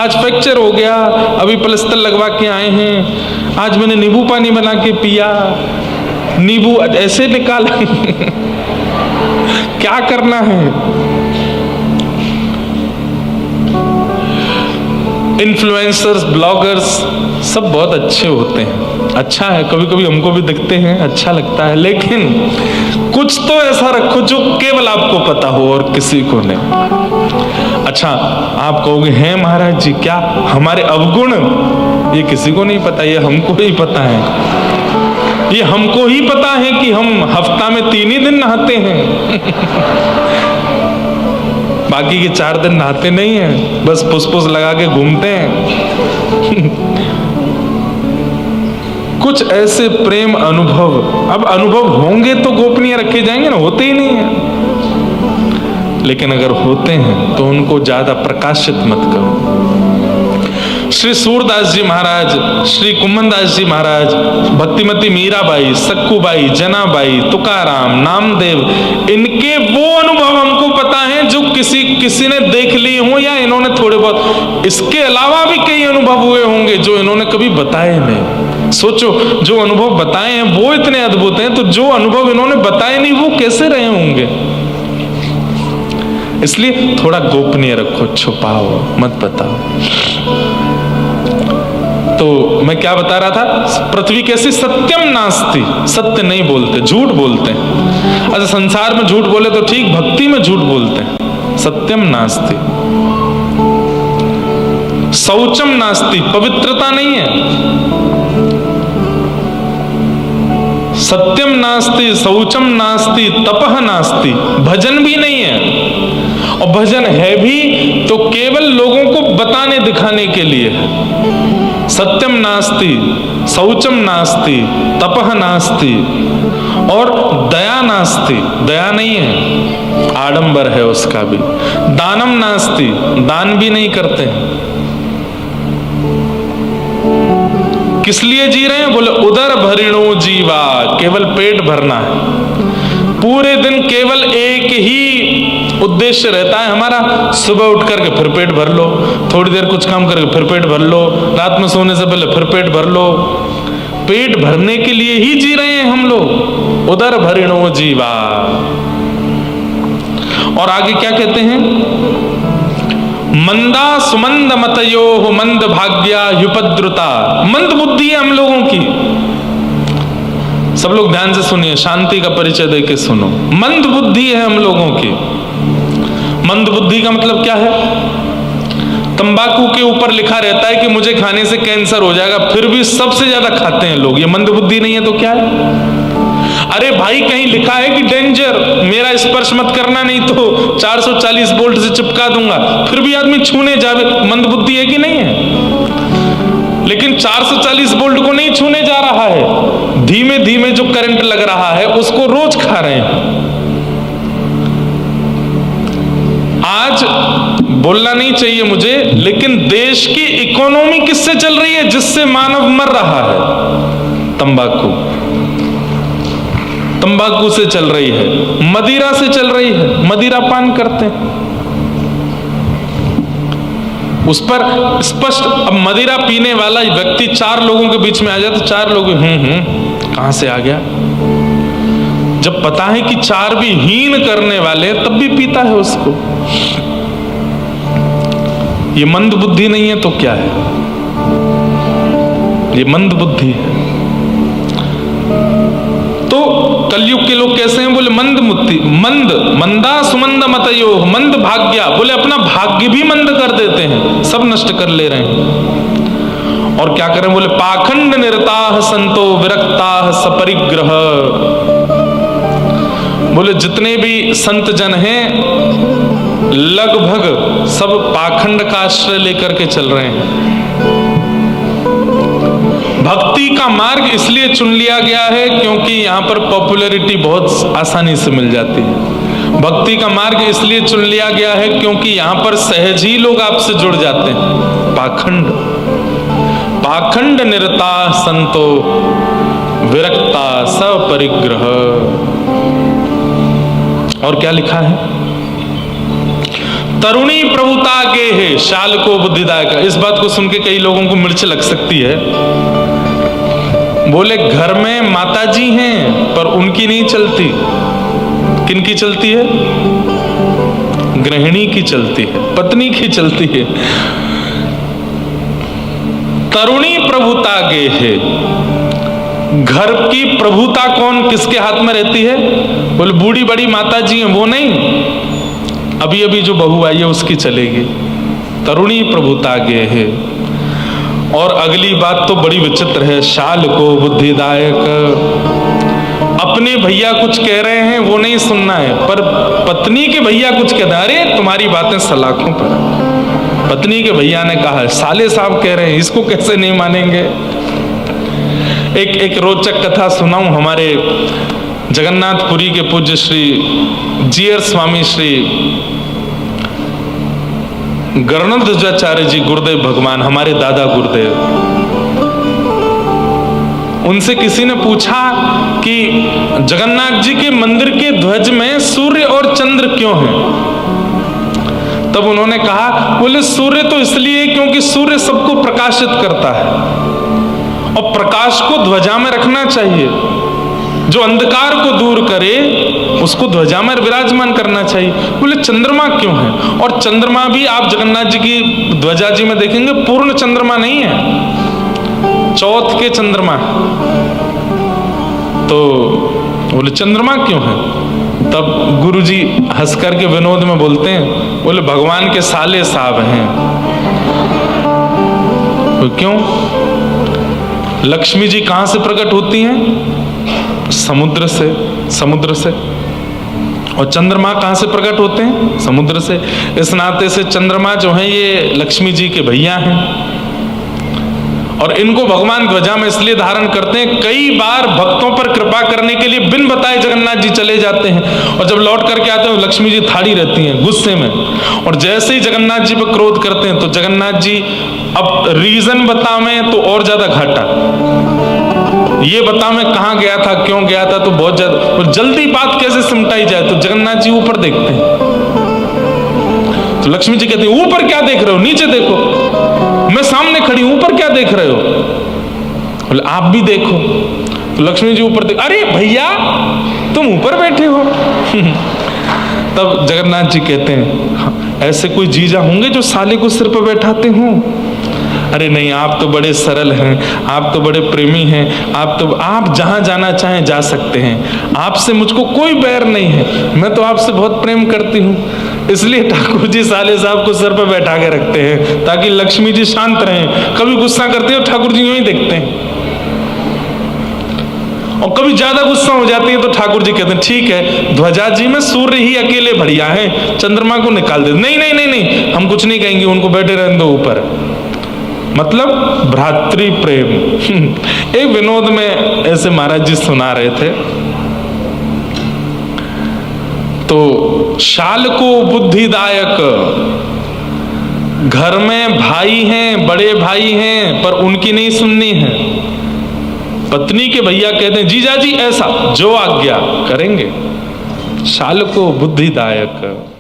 आज फ्रैक्चर हो गया, अभी प्लास्टर लगवा के आए हैं, आज मैंने नींबू पानी बना के पिया, नींबू ऐसे निकाला क्या करना है? इन्फ्लुएंसर्स, ब्लॉगर्स सब बहुत अच्छे होते हैं, अच्छा है, कभी कभी हमको भी दिखते हैं, अच्छा लगता है, लेकिन कुछ तो ऐसा रखो जो केवल आपको पता हो और किसी को नहीं। अच्छा, आप कहोगे हैं महाराज जी, क्या हमारे अवगुण ये किसी को नहीं पता, ये हमको ही पता है। ये हमको ही पता है कि हम हफ्ता में 3 ही दिन नहाते हैं बाकी के 4 दिन नहाते नहीं हैं, बस फुसफुस लगा के घूमते हैं कुछ ऐसे प्रेम अनुभव, अब अनुभव होंगे तो गोपनीय रखे जाएंगे ना, होते ही नहीं है। लेकिन अगर होते हैं तो उनको ज्यादा प्रकाशित मत करो। श्री सूरदास जी महाराज, श्री कुम्भनदास जी महाराज, भक्तिमती मीराबाई, सक्कूबाई, जनाबाई, तुकाराम, नामदेव, इनके वो अनुभव हमको पता है जो किसी ने देख लिए हो या इन्होंने थोड़े बहुत। इसके अलावा भी कई अनुभव हुए होंगे जो इन्होंने कभी बताए नहीं। सोचो, जो अनुभव बताए हैं वो इतने अद्भुत हैं, तो जो अनुभव इन्होंने बताए नहीं वो कैसे रहे होंगे? इसलिए थोड़ा गोपनीय रखो, छुपाओ मत बताओ। तो मैं क्या बता रहा था, पृथ्वी कैसी? सत्यम नास्ति, सत्य नहीं बोलते, झूठ बोलते हैं। अच्छा, संसार में झूठ बोले तो ठीक, भक्ति में झूठ बोलते हैं। सत्यम नास्ति, शौचम नास्ति, पवित्रता नहीं है। सत्यम नास्ति, शौचम नास्ति, तपह नास्ति, भजन भी नहीं है। और भजन है भी तो केवल लोगों को बताने दिखाने के लिए है। सत्यम नास्ति, शौचम नास्ति, तपह नास्ति, और दया नास्ति, दया नहीं है, आडंबर है उसका भी। दानम नास्ति, दान भी नहीं करते हैं। किस लिए जी रहे हैं? बोले उदर भरिणो जीवा, केवल पेट भरना है। पूरे दिन केवल एक ही उद्देश्य रहता है हमारा, सुबह उठ करके फिर पेट भर लो, थोड़ी देर कुछ काम करके फिर पेट भर लो, रात में सोने से पहले फिर पेट भर लो। पेट भरने के लिए ही जी रहे हैं हम लोग। उदर भरिणो जीवा। और आगे क्या कहते हैं? मंदा सुमंद मतयो मंद भाग्या युपद्रुता। मंद बुद्धि है हम लोगों की। सब लोग ध्यान से सुनिए, शांति का परिचय देके सुनो। मंद बुद्धि है हम लोगों की। मंद बुद्धि का मतलब क्या है? तंबाकू के ऊपर लिखा रहता है कि मुझे खाने से कैंसर हो जाएगा, फिर भी सबसे ज्यादा खाते हैं लोग। ये मंद बुद्धि नहीं है तो क्या है? अरे भाई, कहीं लिखा है कि डेंजर, मेरा स्पर्श मत करना नहीं तो 440 वोल्ट से चिपका दूंगा, फिर भी आदमी छूने जावे। मंद बुद्धि है कि नहीं है? लेकिन 440 वोल्ट को नहीं छूने जा रहा है, धीमे धीमे जो करंट लग रहा है उसको रोज खा रहे हैं। आज बोलना नहीं चाहिए मुझे, लेकिन देश की इकोनॉमी किससे चल रही है? जिससे मानव मर रहा है, तंबाकू। तंबाकू से चल रही है, मदिरा से चल रही है, मदिरा पान करते हैं। उस पर स्पष्ट, अब मदिरा पीने वाला व्यक्ति 4 लोगों के बीच में आ जाए तो 4 लोग कहां से आ गया? जब पता है कि 4 भी हीन करने वाले तब भी पीता है उसको। ये मंद बुद्धि नहीं है तो क्या है? ये मंद बुद्धि है। तो कलयुग के लोग कैसे हैं? बोले मंद मुक्ति, मंद, मंदा सुमंद मतयो, मंद भाग्या। बोले अपना भाग्य भी मंद कर देते हैं, सब नष्ट कर ले रहे हैं। और क्या करें? बोले पाखंड निरताः संतो विरक्ताः सपरिग्रह। बोले जितने भी संत जन हैं लगभग सब पाखंड का आश्रय लेकर के चल रहे हैं। भक्ति का मार्ग इसलिए चुन लिया गया है क्योंकि यहां पर पॉपुलैरिटी बहुत आसानी से मिल जाती है। भक्ति का मार्ग इसलिए चुन लिया गया है क्योंकि यहां पर सहज ही लोग आपसे जुड़ जाते हैं। पाखंड, पाखंड निरता संतो विरक्ता सपरिग्रह। और क्या लिखा है? तरुणी प्रभुता के है शाल को बुद्धिदायक। इस बात को सुन के कई लोगों को मिर्च लग सकती है। बोले घर में माताजी हैं पर उनकी नहीं चलती। किनकी चलती है? गृहिणी की चलती है, पत्नी की चलती है। तरुणी प्रभुता गे है। घर की प्रभुता कौन किसके हाथ में रहती है? बोले बूढ़ी बड़ी माताजी हैं, वो नहीं, अभी अभी जो बहू आई है उसकी चलेगी। तरुणी प्रभुता गे है। और अगली बात तो बड़ी विचित्र है, शाल को बुद्धिदायक। अपने भैया कुछ कह रहे हैं वो नहीं सुनना है, पर पत्नी के भैया कुछ कहते हैं, अरे तुम्हारी बातें सलाखों पर। पत्नी के भैया ने कहा, साले साहब कह रहे हैं, इसको कैसे नहीं मानेंगे? एक रोचक कथा सुनाऊं। हमारे जगन्नाथपुरी के पूज्य श्री जीयर स्वामी श्री गणध्वजाचार्य जी गुरुदेव भगवान, हमारे दादा गुरुदेव, उनसे किसी ने पूछा कि जगन्नाथ जी के मंदिर के ध्वज में सूर्य और चंद्र क्यों हैं? तब उन्होंने कहा, बोले सूर्य तो इसलिए क्योंकि सूर्य सबको प्रकाशित करता है और प्रकाश को ध्वजा में रखना चाहिए। जो अंधकार को दूर करे उसको ध्वजा में विराजमान करना चाहिए। बोले चंद्रमा क्यों है? और चंद्रमा भी आप जगन्नाथ जी की ध्वजा जी में देखेंगे पूर्ण चंद्रमा नहीं है, चौथ के चंद्रमा। तो बोले चंद्रमा क्यों है? तब गुरुजी हंस करके विनोद में बोलते हैं, बोले भगवान के साले साहब हैं। तो क्यों? लक्ष्मी जी कहां से प्रकट होती हैं? समुद्र से। और चंद्रमा कहाँ से प्रकट होते हैं? समुद्र से। इस नाते से चंद्रमा जो है ये लक्ष्मी जी के भैया हैं, और इनको भगवान ध्वजा में इसलिए धारण करते हैं, कई बार भक्तों पर कृपा करने के लिए बिन बताए जगन्नाथ जी चले जाते हैं, और जब लौट करके आते हैं लक्ष्मी जी थाड़ी रहती हैं गुस्से में, और जैसे ही जगन्नाथ जी पर क्रोध करते हैं तो जगन्नाथ जी अब रीजन बतावें तो और ज्यादा घाटा, ये बतावें कहाँ गया था, क्यों गया था, तो बहुत ज्यादा, और जल्दी बात कैसे सिमटाई जाए, तो जगन्नाथ जी ऊपर देखते हैं, तो लक्ष्मी जी कहती हैं ऊपर क्या देख रहे हो, नीचे देखो, मैं सामने खड़ी हूं, ऊपर क्या देख रहे हो? बोले आप भी देखो। तो लक्ष्मी जी ऊपर देख, अरे भैया तुम ऊपर बैठे हो। तब जगन्नाथ जी कहते हैं हाँ, ऐसे कोई जीजा होंगे जो साले को सिर पर बैठाते हों? अरे नहीं, आप तो बड़े सरल हैं, आप तो बड़े प्रेमी हैं, आप जहां जाना चाहें जा सकते हैं, आपसे मुझको कोई बैर नहीं है, मैं तो आपसे बहुत प्रेम करती हूँ, इसलिए ठाकुर जी साले साहब को सर पर बैठा के रखते हैं ताकि लक्ष्मी जी शांत रहें। कभी गुस्सा करते हैं ठाकुर जी यूं ही देखते हैं, और कभी ज्यादा गुस्सा हो जाती है तो ठाकुर जी कहते हैं ठीक है ध्वजा जी में सूर्य ही अकेले बढ़िया है, चंद्रमा को निकाल दे। नहीं नहीं नहीं नहीं, हम कुछ नहीं कहेंगे, उनको बैठे रहने दो ऊपर। मतलब भ्रातृ प्रेम। एक विनोद में ऐसे महाराज जी सुना रहे थे, तो शाल को बुद्धिदायक, घर में भाई हैं, बड़े भाई हैं, पर उनकी नहीं सुननी है। पत्नी के भैया कहते हैं जीजा जी ऐसा, जो आज्ञा करेंगे। शाल को बुद्धिदायक।